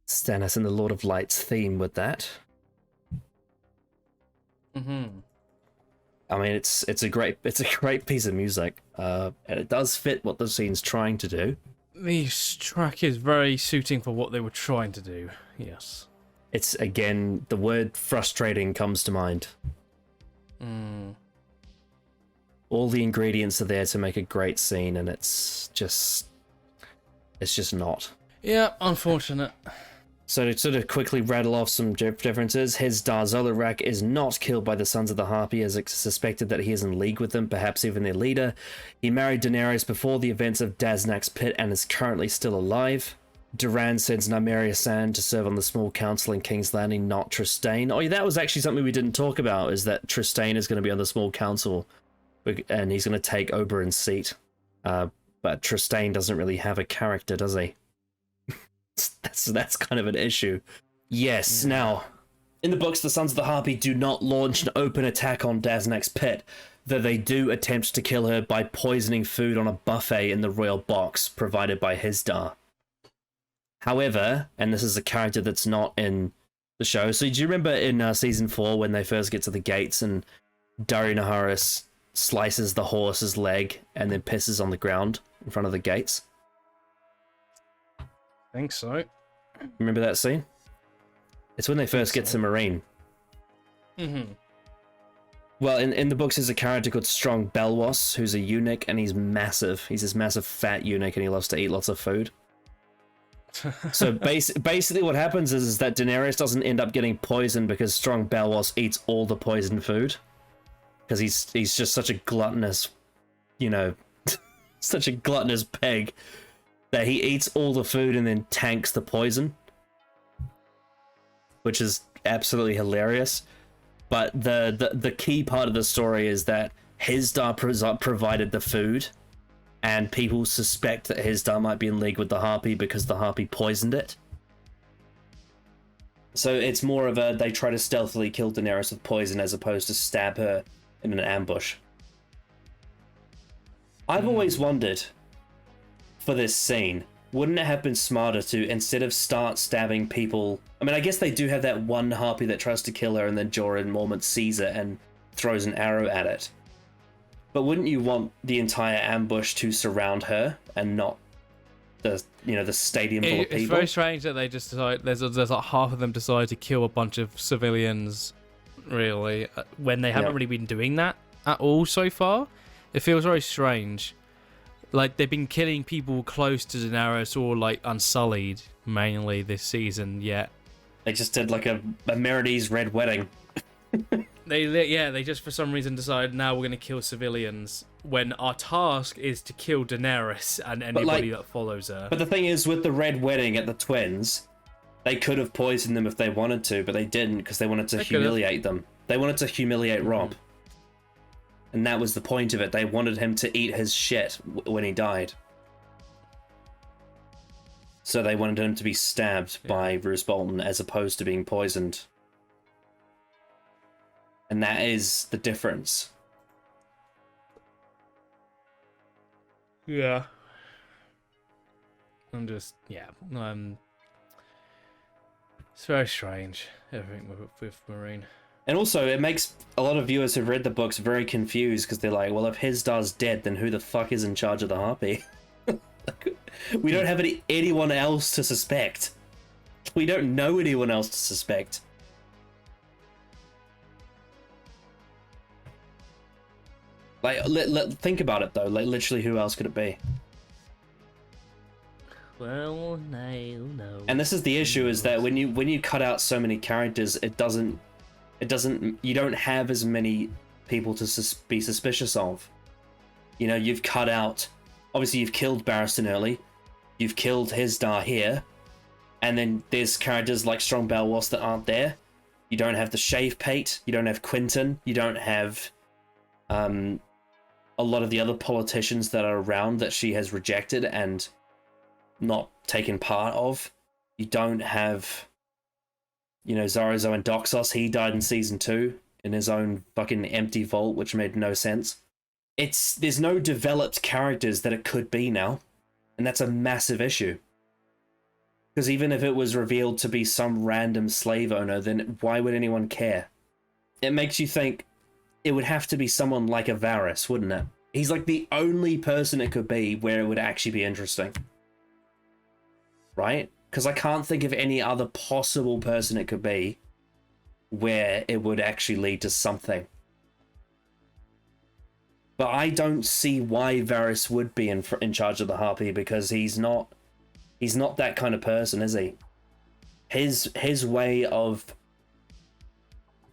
Stannis and the Lord of Light's theme with that. Mm-hmm. I mean, it's a great piece of music, and it does fit what the scene's trying to do. This track is very suiting for what they were trying to do. Yes. It's again the word frustrating comes to mind. All the ingredients are there to make a great scene, and it's just not. Yeah, unfortunate. So to sort of quickly rattle off some differences, his Dar-Zolorak is not killed by the Sons of the Harpy, as it's suspected that he is in league with them, perhaps even their leader. He married Daenerys before the events of Daznak's Pit and is currently still alive. Doran sends Nymeria Sand to serve on the small council in King's Landing, not Trystane. Oh yeah, that was actually something we didn't talk about, is that Trystane is going to be on the small council, and he's going to take Oberyn's seat. But Trystane doesn't really have a character, does he? That's kind of an issue. Yes, now, In the books, the Sons of the Harpy do not launch an open attack on Daznak's pit, though they do attempt to kill her by poisoning food on a buffet in the royal box provided by Hizdar. However, and this is a character that's not in the show, so do you remember in season 4 when they first get to the gates and Dario Naharis slices the horse's leg and then pisses on the ground in front of the gates? I think so. Remember that scene? It's when they first get to Marine. Mm-hmm. Well, in the books, there's a character called Strong Belwas, who's a eunuch, and he's massive. He's this massive fat eunuch, and he loves to eat lots of food. So basically what happens is that Daenerys doesn't end up getting poisoned because Strong Belwas eats all the poisoned food. Because he's just such a gluttonous, such a gluttonous pig that he eats all the food and then tanks the poison. Which is absolutely hilarious. But the key part of the story is that Hizdar provided the food, and people suspect that Hizdar might be in league with the Harpy because the Harpy poisoned it. So it's more of a, they try to stealthily kill Daenerys with poison as opposed to stab her in an ambush. I've always wondered, for this scene, wouldn't it have been smarter to, instead of start stabbing people... I mean, I guess they do have that one Harpy that tries to kill her and then Jorah Mormont sees it and throws an arrow at it. But wouldn't you want the entire ambush to surround her and not the stadium full of people? It's very strange that they just decide... There's like half of them decide to kill a bunch of civilians, really, when they haven't really been doing that at all so far. It feels very strange. Like, they've been killing people close to Daenerys or, like, Unsullied, mainly, this season, yet. They just did, like, a Merides Red Wedding. They just, for some reason, decided, now we're going to kill civilians, when our task is to kill Daenerys and anybody that follows her. But the thing is, with the Red Wedding at the twins, they could have poisoned them if they wanted to, but they didn't, because they wanted to humiliate them. They wanted to humiliate Robb. And that was the point of it. They wanted him to eat his shit when he died. So they wanted him to be stabbed by Roose Bolton as opposed to being poisoned. And that is the difference. Yeah. It's very strange, everything with Marine. And also, it makes a lot of viewers who've read the books very confused because they're like, well, if Hizdar's dead, then who the fuck is in charge of the Harpy? We don't have anyone else to suspect. We don't know anyone else to suspect. Like, think about it, though. Like, literally, who else could it be? Well, no. And this is the issue, is that when you cut out so many characters, you don't have as many people to be suspicious of. You've cut out, obviously you've killed Barristan early, you've killed Hizdar here, and then there's characters like Strong Belwas that aren't there. You don't have the Shave Pate, you don't have Quinton, you don't have a lot of the other politicians that are around that she has rejected and not taken part of. You don't have... Zarazo and Doxos, he died in season 2 in his own fucking empty vault, which made no sense. There's no developed characters that it could be now, and that's a massive issue. Because even if it was revealed to be some random slave owner, then why would anyone care? It makes you think it would have to be someone like a Varys, wouldn't it? He's like the only person it could be where it would actually be interesting. Right? Because I can't think of any other possible person it could be where it would actually lead to something. But I don't see why Varys would be in charge of the Harpy, because he's not that kind of person, is he? His way of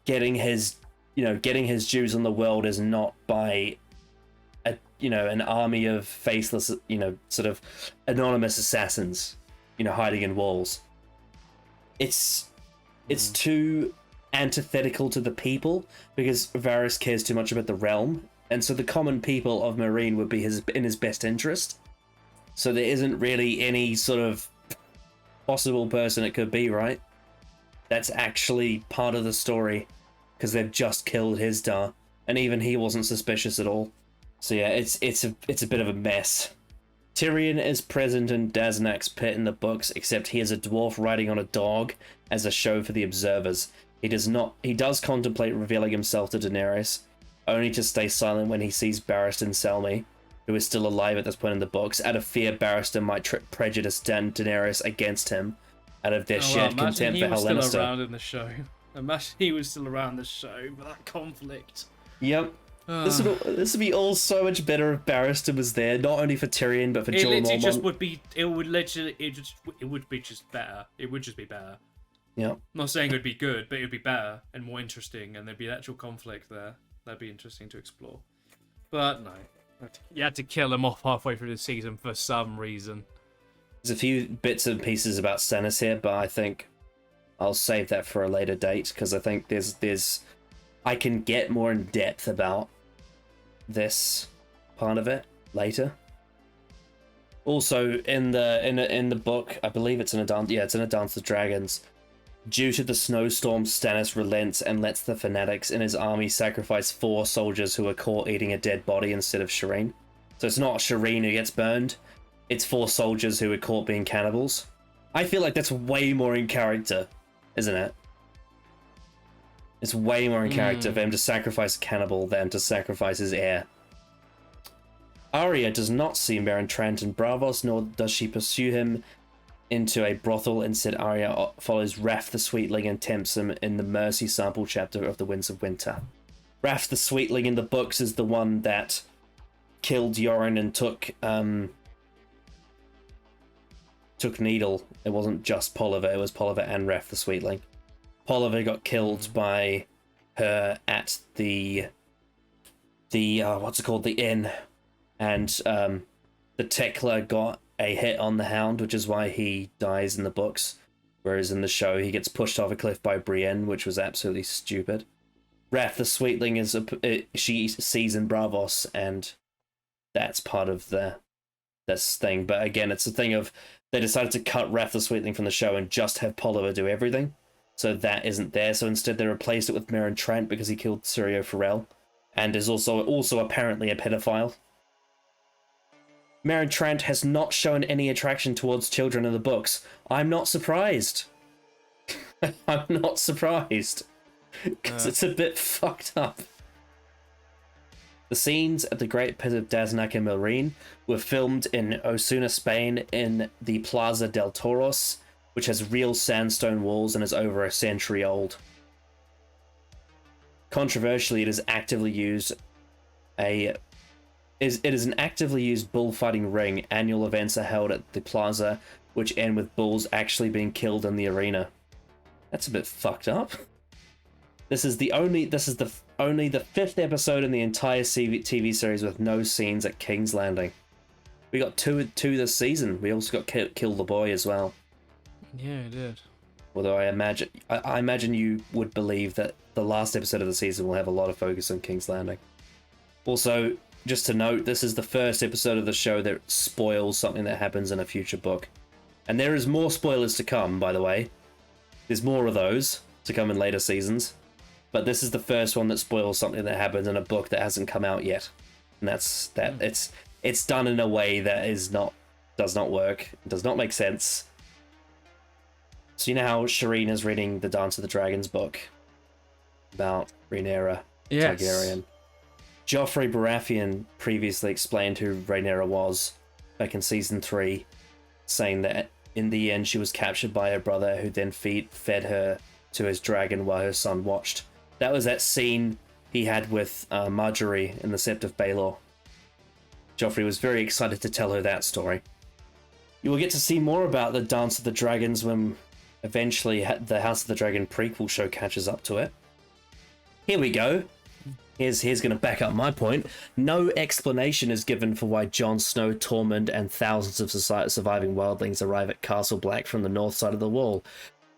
getting his dues on the world is not by an army of faceless, sort of anonymous assassins, hiding in walls. It's too antithetical to the people, because Varys cares too much about the realm, and so the common people of Meereen would be in his best interest. So there isn't really any sort of possible person it could be, right? that's actually part of the story, because they've just killed Hizdar, and even he wasn't suspicious at all. So yeah, it's a bit of a mess. Tyrion is present in Daznak's pit in the books, except he is a dwarf riding on a dog as a show for the observers. He does contemplate revealing himself to Daenerys, only to stay silent when he sees Barristan Selmy, who is still alive at this point in the books, out of fear Barristan might prejudice Daenerys against him, out of their shared contempt for Hell Lannister. Imagine he was still around in the show. Imagine he was still around the show for that conflict. Yep. This would be all so much better if Barristan was there, not only for Tyrion but for Jorah Mormont. It would be just better. It would just be better. Yeah. I'm not saying it would be good, but it would be better and more interesting, and there'd be actual conflict there. That'd be interesting to explore. But no. You had to kill him off halfway through the season for some reason. There's a few bits and pieces about Stannis here, but I think I'll save that for a later date, because I think I can get more in depth about this part of it later. Also, in the book, I believe it's in a dance. Yeah, it's in a Dance of Dragons. Due to the snowstorm, Stannis relents and lets the fanatics in his army sacrifice 4 soldiers who are caught eating a dead body instead of Shireen. So it's not Shireen who gets burned, it's 4 soldiers who are caught being cannibals. I feel like that's way more in character, isn't it? It's way more in character for him to sacrifice a cannibal than to sacrifice his heir. Arya does not see Meryn Trant in Braavos, nor does she pursue him into a brothel. Instead, Arya follows Raff the Sweetling and tempts him in the Mercy sample chapter of the Winds of Winter. Raff the Sweetling in the books is the one that killed Yoren and took Needle. It wasn't just Polliver, it was Polliver and Raff the Sweetling. Polliver got killed by her at the what's it called, the inn, and the Tekla got a hit on the Hound, which is why he dies in the books, whereas in the show he gets pushed off a cliff by Brienne, which was absolutely stupid. Raff the Sweetling is she sees in Braavos, and that's part of this thing. But again, it's a thing of they decided to cut Raff the Sweetling from the show and just have Polliver do everything. So that isn't there. So instead they replaced it with Meryn Trant because he killed Syrio Forel and is also apparently a pedophile. Meryn Trant has not shown any attraction towards children in the books. I'm not surprised. I'm not surprised. Because it's a bit fucked up. The scenes at the Great Pit of Daznak and Meereen were filmed in Osuna, Spain, in the Plaza del Toros, which has real sandstone walls and is over a century old. Controversially, it is actively used it is an actively used bullfighting ring. Annual events are held at the plaza, which end with bulls actually being killed in the arena. That's a bit fucked up. This is only the 5th episode in the entire TV series with no scenes at King's Landing. We got two this season. We also got Kill the Boy as well. Yeah, it did. Although I imagine you would believe that the last episode of the season will have a lot of focus on King's Landing. Also, just to note, this is the first episode of the show that spoils something that happens in a future book. And there is more spoilers to come, by the way. There's more of those to come in later seasons. But this is the first one that spoils something that happens in a book that hasn't come out yet. And that's that. It's done in a way that does not work. It does not make sense. So you know how Shireen is reading the Dance of the Dragons book about Rhaenyra Targaryen? Joffrey Baratheon previously explained who Rhaenyra was back in season 3, saying that in the end she was captured by her brother, who then fed her to his dragon while her son watched. That was that scene he had with Marjorie in the Sept of Baelor. Joffrey was very excited to tell her that story. You will get to see more about the Dance of the Dragons when eventually the House of the Dragon prequel show catches up to it. Here we go. Here's going to back up my point. No explanation is given for why Jon Snow, Tormund, and thousands of surviving wildlings arrive at Castle Black from the north side of the wall,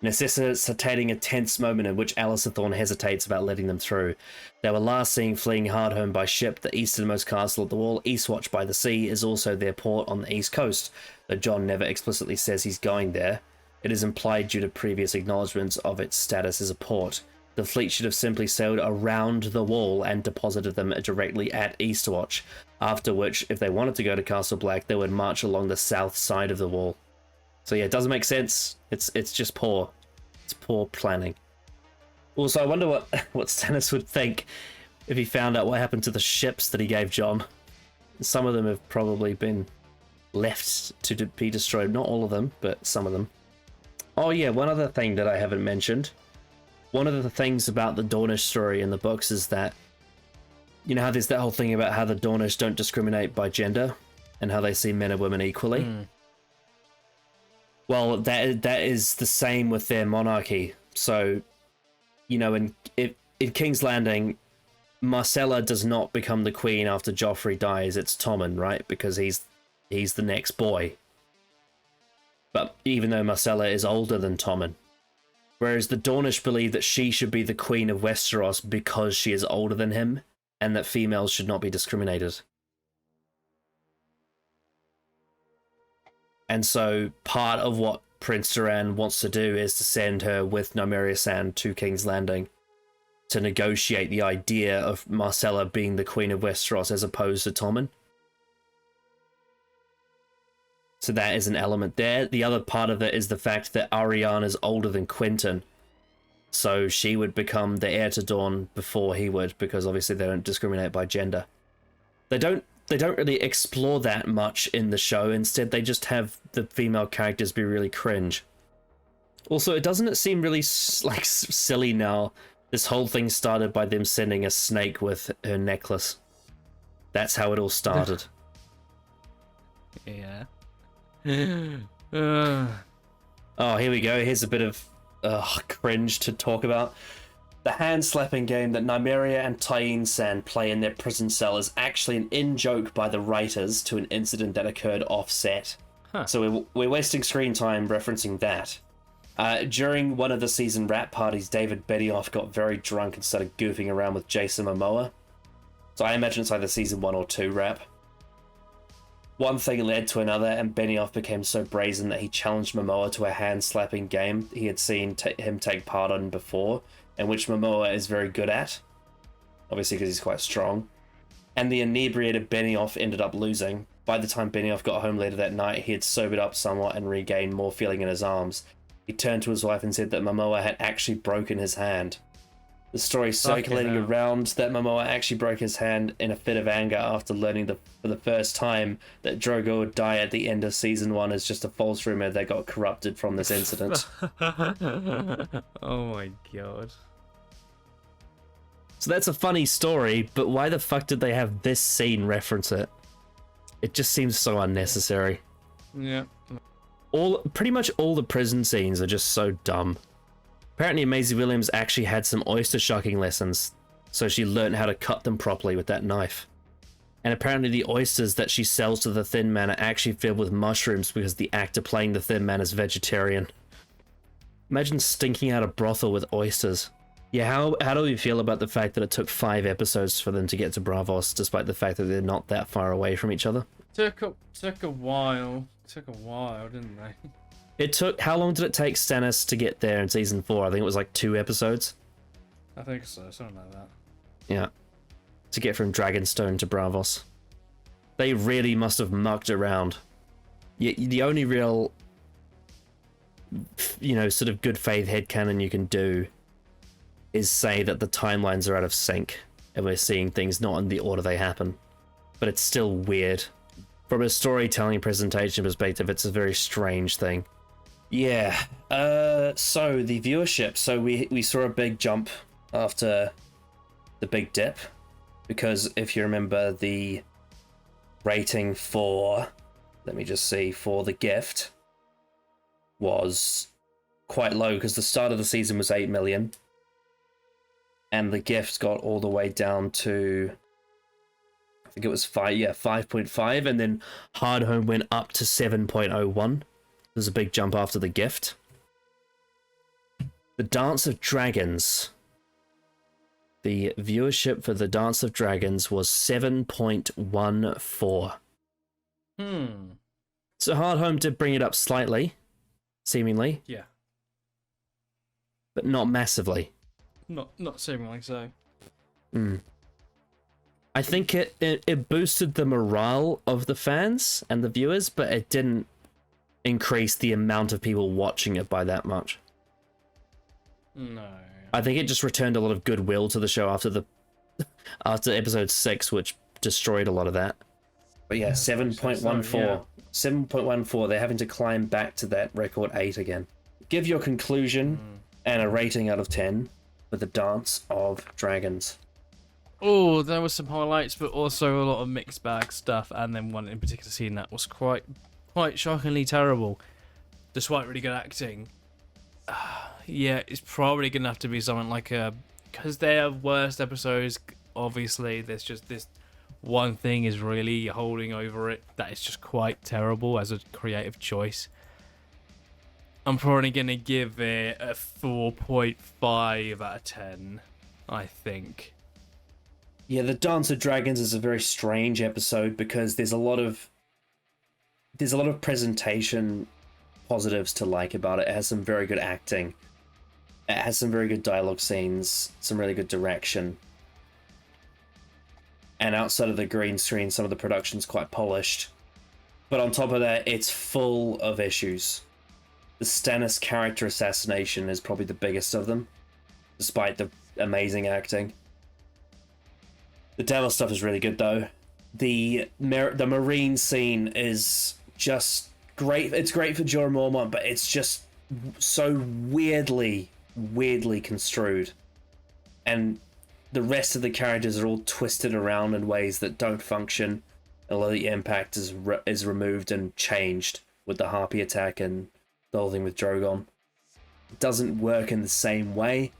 necessitating a tense moment in which Alyssa Thorne hesitates about letting them through. They were last seen fleeing Hardhome by ship. The easternmost castle at the wall, Eastwatch by the Sea, is also their port on the east coast, though Jon never explicitly says he's going there. It is implied due to previous acknowledgements of its status as a port. The fleet should have simply sailed around the wall and deposited them directly at Eastwatch, after which, if they wanted to go to Castle Black, they would march along the south side of the wall. So yeah, it doesn't make sense. It's just poor. It's poor planning. Also, I wonder what Stannis would think if he found out what happened to the ships that he gave Jon. Some of them have probably been left to be destroyed. Not all of them, but some of them. Oh yeah, one other thing that I haven't mentioned. One of the things about the Dornish story in the books is that, you know how there's that whole thing about how the Dornish don't discriminate by gender and how they see men and women equally? Well, that is the same with their monarchy. So, you know, in King's Landing, Myrcella does not become the queen after Joffrey dies. It's Tommen, right? Because he's the next boy. But even though Myrcella is older than Tommen. Whereas the Dornish believe that she should be the queen of Westeros because she is older than him, and that females should not be discriminated. And so part of what Prince Doran wants to do is to send her with Nymeria Sand to King's Landing to negotiate the idea of Myrcella being the queen of Westeros as opposed to Tommen. So that is an element there. The other part of it is the fact that Arianna's older than Quentyn. So she would become the heir to Dawn before he would, because obviously they don't discriminate by gender. They don't really explore that much in the show. Instead, they just have the female characters be really cringe. Also, doesn't it seem really like silly now? This whole thing started by them sending a snake with her necklace. That's how it all started. Yeah. Oh, here we go. Here's a bit of cringe to talk about. The hand-slapping game that Nymeria and Tyene Sand play in their prison cell is actually an in-joke by the writers to an incident that occurred off-set. Huh. So we're wasting screen time referencing that. During one of the season rap parties, David Benioff got very drunk and started goofing around with Jason Momoa. So I imagine it's either season 1 or 2 rap. One thing led to another, and Benioff became so brazen that he challenged Momoa to a hand-slapping game he had seen him take part in before, and which Momoa is very good at, obviously because he's quite strong. And the inebriated Benioff ended up losing. By the time Benioff got home later that night, he had sobered up somewhat and regained more feeling in his arms. He turned to his wife and said that Momoa had actually broken his hand. The story circulating around that Momoa actually broke his hand in a fit of anger after learning for the first time that Drogo would die at the end of season 1 is just a false rumor that got corrupted from this incident. Oh my god. So that's a funny story, but why the fuck did they have this scene reference it? It just seems so unnecessary. Yeah. Pretty much all the prison scenes are just so dumb. Apparently Maisie Williams actually had some oyster shucking lessons, so she learned how to cut them properly with that knife. And apparently the oysters that she sells to the Thin Man are actually filled with mushrooms because the actor playing the Thin Man is vegetarian. Imagine stinking out a brothel with oysters. Yeah, how do we feel about the fact that it took 5 episodes for them to get to Braavos, despite the fact that they're not that far away from each other? Took a while. Took a while, didn't they? How long did it take Stannis to get there in season 4? I think it was like 2 episodes. I think so, something like that. Yeah. To get from Dragonstone to Braavos. They really must have mucked around. The only real, sort of good faith headcanon you can do is say that the timelines are out of sync and we're seeing things not in the order they happen. But it's still weird. From a storytelling presentation perspective, it's a very strange thing. Yeah, so the viewership. So we saw a big jump after the big dip, because if you remember, the rating for, let me just see, for The Gift was quite low, because the start of the season was 8 million, and The Gift got all the way down to, I think it was 5.5, and then Hard Home went up to 7.01. There's a big jump after The Gift. The Dance of Dragons. The viewership for The Dance of Dragons was 7.14. Hmm. So Hard Home did bring it up slightly. seemingly, Yeah. but not massively. Not seemingly so. I think it boosted the morale of the fans and the viewers, but it didn't increase the amount of people watching it by that much. No. I think it just returned a lot of goodwill to the show after episode 6, which destroyed a lot of that. But yeah, 7.14. So, yeah. 7.14, they're having to climb back to that record 8 again. Give your conclusion and a rating out of 10 for the Dance of Dragons. Oh, there were some highlights, but also a lot of mixed bag stuff, and then one in particular scene that was quite shockingly terrible, despite really good acting. Yeah, it's probably gonna have to be something like because they're worst episodes. Obviously, there's just this one thing is really holding over it that is just quite terrible as a creative choice. I'm probably gonna give it a 4.5 out of 10. I think. Yeah, the Dance of Dragons is a very strange episode because there's a lot of presentation positives to like about it. It has some very good acting. It has some very good dialogue scenes, some really good direction. And outside of the green screen, some of the production's quite polished. But on top of that, it's full of issues. The Stannis character assassination is probably the biggest of them, despite the amazing acting. The devil stuff is really good though. The marine scene is just great. It's great for Jorah Mormont, but it's just so weirdly construed. And the rest of the characters are all twisted around in ways that don't function. A lot of the impact is removed and changed with the Harpy attack and the whole thing with Drogon. It doesn't work in the same way.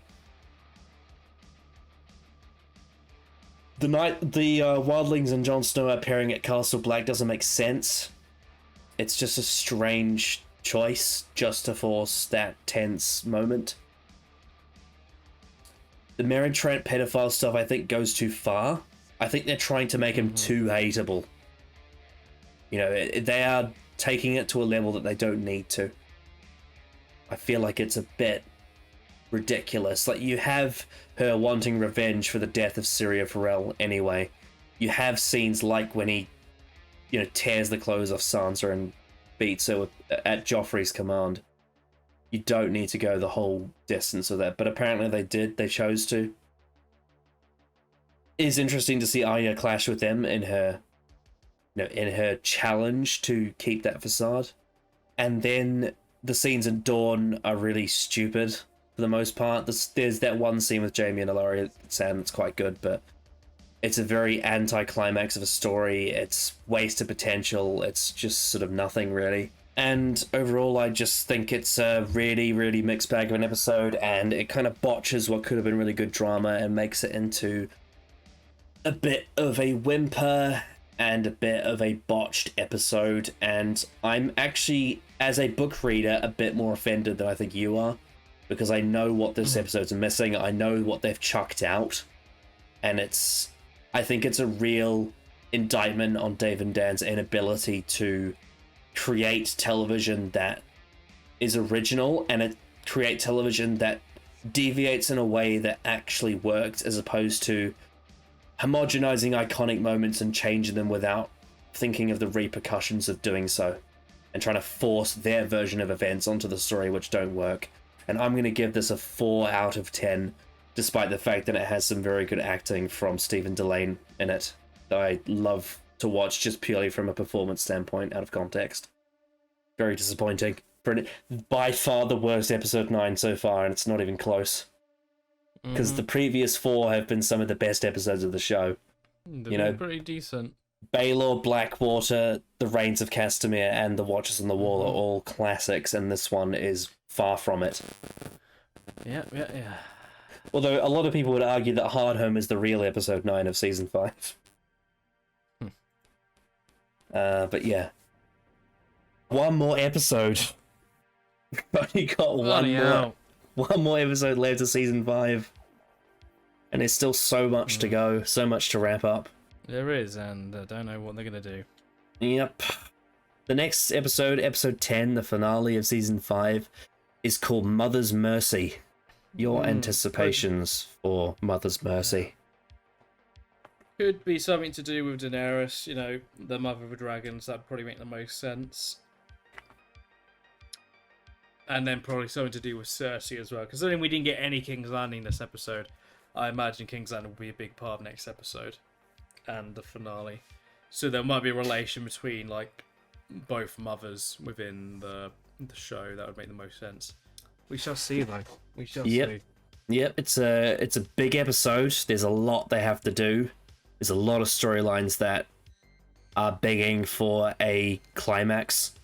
The Wildlings and Jon Snow appearing at Castle Black doesn't make sense. It's just a strange choice just to force that tense moment. The Meryn Trant pedophile stuff I think goes too far. I think they're trying to make him too hateable. You know, they are taking it to a level that they don't need to. I feel like it's a bit ridiculous. Like, you have her wanting revenge for the death of Syria Farrell anyway. You have scenes like when he, you know, tears the clothes off Sansa and beats her at Joffrey's command. You don't need to go the whole distance of that, but apparently they did. They chose to. It is interesting to see Arya clash with them in her, you know, in her challenge to keep that facade. And then the scenes in Dawn are really stupid for the most part. There's that one scene with Jaime and Ellaria Sand that's quite good, but it's a very anti-climax of a story. It's wasted potential. It's just sort of nothing really. And overall, I just think it's a really, really mixed bag of an episode, and it kind of botches what could have been really good drama and makes it into a bit of a whimper and a bit of a botched episode. And I'm actually, as a book reader, a bit more offended than I think you are, because I know what this episode's missing. I know what they've chucked out, and I think it's a real indictment on Dave and Dan's inability to create television that is original and create television that deviates in a way that actually works, as opposed to homogenizing iconic moments and changing them without thinking of the repercussions of doing so, and trying to force their version of events onto the story which don't work. And I'm going to give this a 4 out of 10, despite the fact that it has some very good acting from Stephen Delane in it that I love to watch just purely from a performance standpoint out of context. Very disappointing. By far the worst episode 9 so far, and it's not even close. Because the previous 4 have been some of the best episodes of the show. They've been pretty decent. Baelor, Blackwater, The Reigns of Castamere, and The Watchers on the Wall are all classics, and this one is far from it. Yeah. Although a lot of people would argue that Hardhome is the real episode 9 of season 5. But yeah. One more episode. We've only got one more episode left of season 5. And there's still so much to go, so much to wrap up. There is, and I don't know what they're going to do. Yep. The next episode, episode 10, the finale of season 5, is called Mother's Mercy. Your anticipations for Mother's Mercy. Could be something to do with Daenerys, you know, the mother of the dragons. That'd probably make the most sense. And then probably something to do with Cersei as well. Considering we didn't get any King's Landing this episode, I imagine King's Landing will be a big part of next episode and the finale. So there might be a relation between, like, both mothers within the show. That would make the most sense. We shall see, though. We shall see. Yep, it's a big episode. There's a lot they have to do. There's a lot of storylines that are begging for a climax.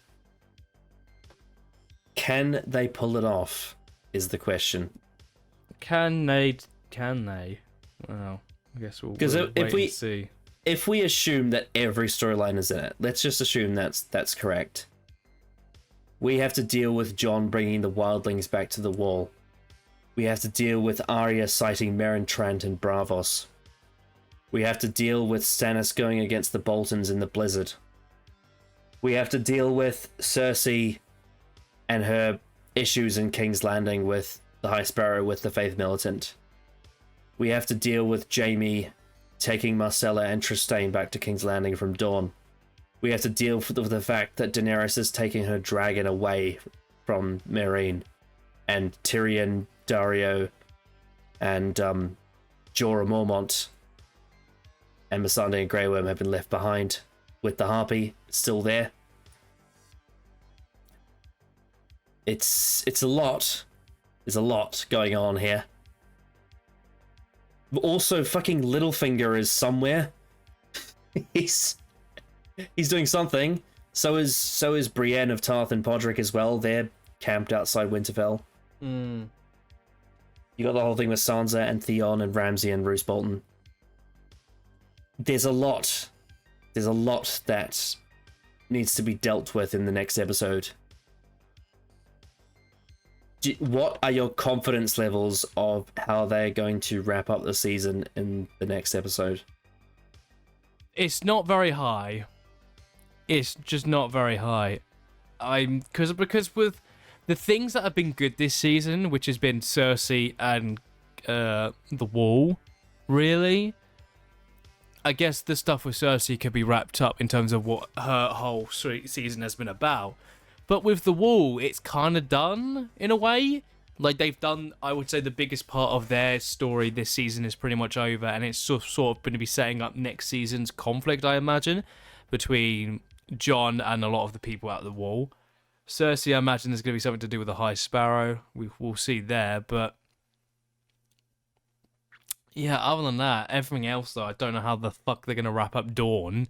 Can they pull it off? Is the question. Can they? Well, I guess we'll wait and see. If we assume that every storyline is in it, let's just assume that's correct. We have to deal with Jon bringing the wildlings back to the wall. We have to deal with Arya sighting Meryn Trant in Bravos. We have to deal with Stannis going against the Boltons in the Blizzard. We have to deal with Cersei and her issues in King's Landing with the High Sparrow with the Faith Militant. We have to deal with Jaime taking Marcella and Trystane back to King's Landing from Dawn. We have to deal with the fact that Daenerys is taking her dragon away from Meereen, and Tyrion, Daario, and Jorah Mormont and Missandei and Grey Worm have been left behind, with the Harpy still there. It's a lot. There's a lot going on here. But also, fucking Littlefinger is somewhere. He's doing something. So is Brienne of Tarth and Podrick as well. They're camped outside Winterfell. You got the whole thing with Sansa and Theon and Ramsay and Roose Bolton. There's a lot. There's a lot that needs to be dealt with in the next episode. What are your confidence levels of how they're going to wrap up the season in the next episode? It's not very high. It's just not very high. Because with the things that have been good this season, which has been Cersei and the Wall, really, I guess the stuff with Cersei could be wrapped up in terms of what her whole season has been about. But with the Wall, it's kind of done in a way. Like, they've done, I would say, the biggest part of their story this season is pretty much over, and it's sort of going to be setting up next season's conflict, I imagine, between Jon and a lot of the people at the Wall. Cersei, I imagine there's going to be something to do with the High Sparrow. We'll see there, but yeah, other than that, everything else, though, I don't know how the fuck they're going to wrap up Dawn.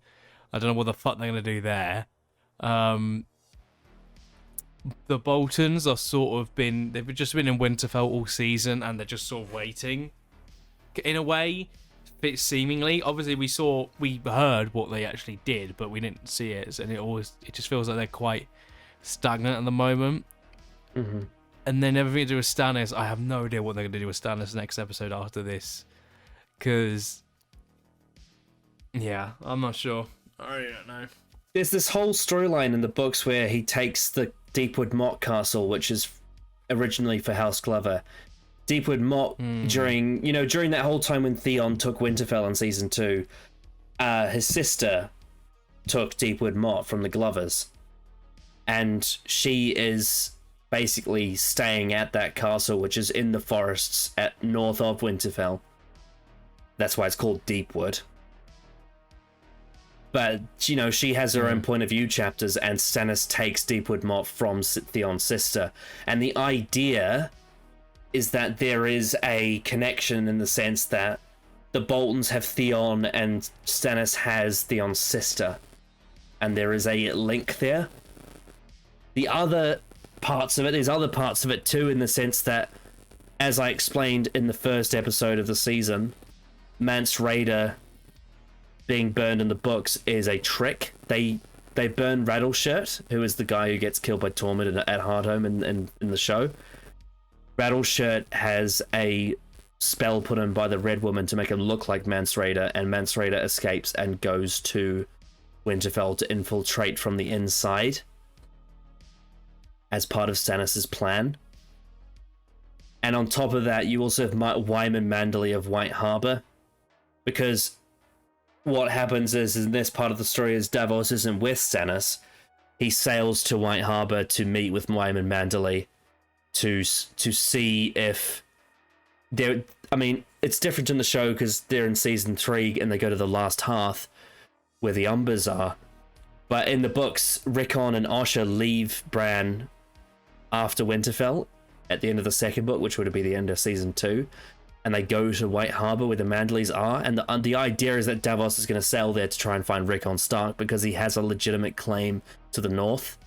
I don't know what the fuck they're going to do there. The Boltons are they've just been in Winterfell all season, and they're just sort of waiting, in a way, seemingly. Obviously, we heard what they actually did, but we didn't see it, and it just feels like they're quite stagnant at the moment. Mm-hmm. And then everything to do with Stannis, I have no idea what they're going to do with Stannis next episode after this, because yeah, I'm not sure. I really don't know. There's this whole storyline in the books where he takes the Deepwood Motte Castle, which is originally for House Glover. Deepwood Motte, during that whole time when Theon took Winterfell in season 2, his sister took Deepwood Motte from the Glovers, and she is basically staying at that castle, which is in the forests at north of Winterfell. That's why it's called Deepwood. But, she has her own point of view chapters, and Stannis takes Deepwood Motte from Theon's sister. And the idea is that there is a connection in the sense that the Boltons have Theon and Stannis has Theon's sister. And there is a link there. There's other parts of it too, in the sense that, as I explained in the first episode of the season, Mance Rayder being burned in the books is a trick. They burn Rattleshirt, who is the guy who gets killed by Tormund at Hardhome in the show. Rattleshirt has a spell put on by the Red Woman to make him look like Mance Rayder, and Mance Rayder escapes and goes to Winterfell to infiltrate from the inside as part of Stannis' plan. And on top of that, you also have Wyman Manderley of White Harbor, because what happens is, in this part of the story, is Davos isn't with Stannis. He sails to White Harbor to meet with Wyman Manderley to see if they're... I mean, it's different in the show because they're in season 3 and they go to the last hearth where the Umbers are. But in the books, Rickon and Osha leave Bran after Winterfell at the end of the second book, which would be the end of season 2, and they go to White Harbor where the Manderleys are, and the idea is that Davos is going to sail there to try and find Rickon Stark because he has a legitimate claim to the north,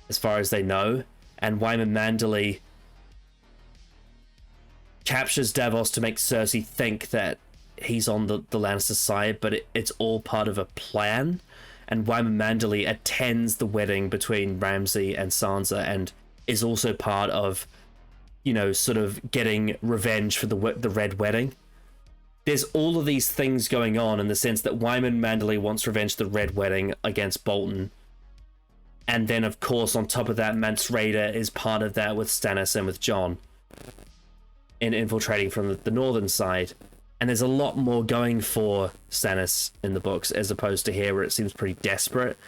as far as they know, and Wyman Manderley captures Davos to make Cersei think that he's on the Lannister side, but it's all part of a plan, and Wyman Manderley attends the wedding between Ramsay and Sansa and is also part of, you know, sort of getting revenge for the Red Wedding. There's all of these things going on in the sense that Wyman Manderley wants revenge for the Red Wedding against Bolton. And then, of course, on top of that, Mance Rayder is part of that with Stannis and with Jon in infiltrating from the northern side. And there's a lot more going for Stannis in the books as opposed to here where it seems pretty desperate.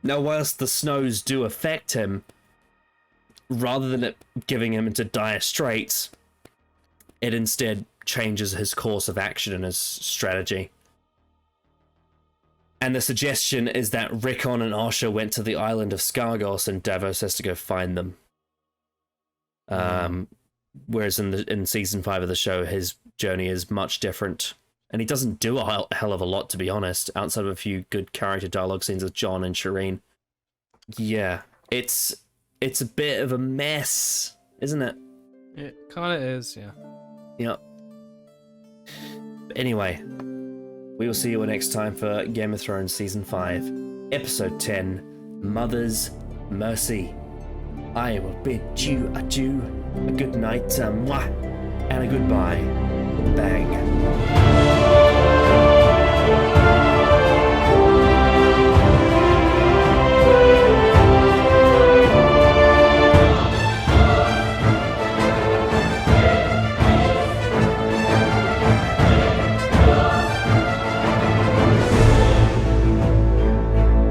Now, whilst the snows do affect him, rather than it giving him into dire straits, it instead changes his course of action and his strategy. And the suggestion is that Rickon and Osha went to the island of Skargos and Davos has to go find them. Whereas in season 5 of the show, his journey is much different. And he doesn't do a hell of a lot, to be honest, outside of a few good character dialogue scenes with Jon and Shireen. Yeah, it's a bit of a mess, isn't it? It kind of is, yeah. Yep. But anyway, we will see you all next time for Game of Thrones Season 5, Episode 10, Mother's Mercy. I will bid you adieu, a good night, mwah, and a goodbye. Bang.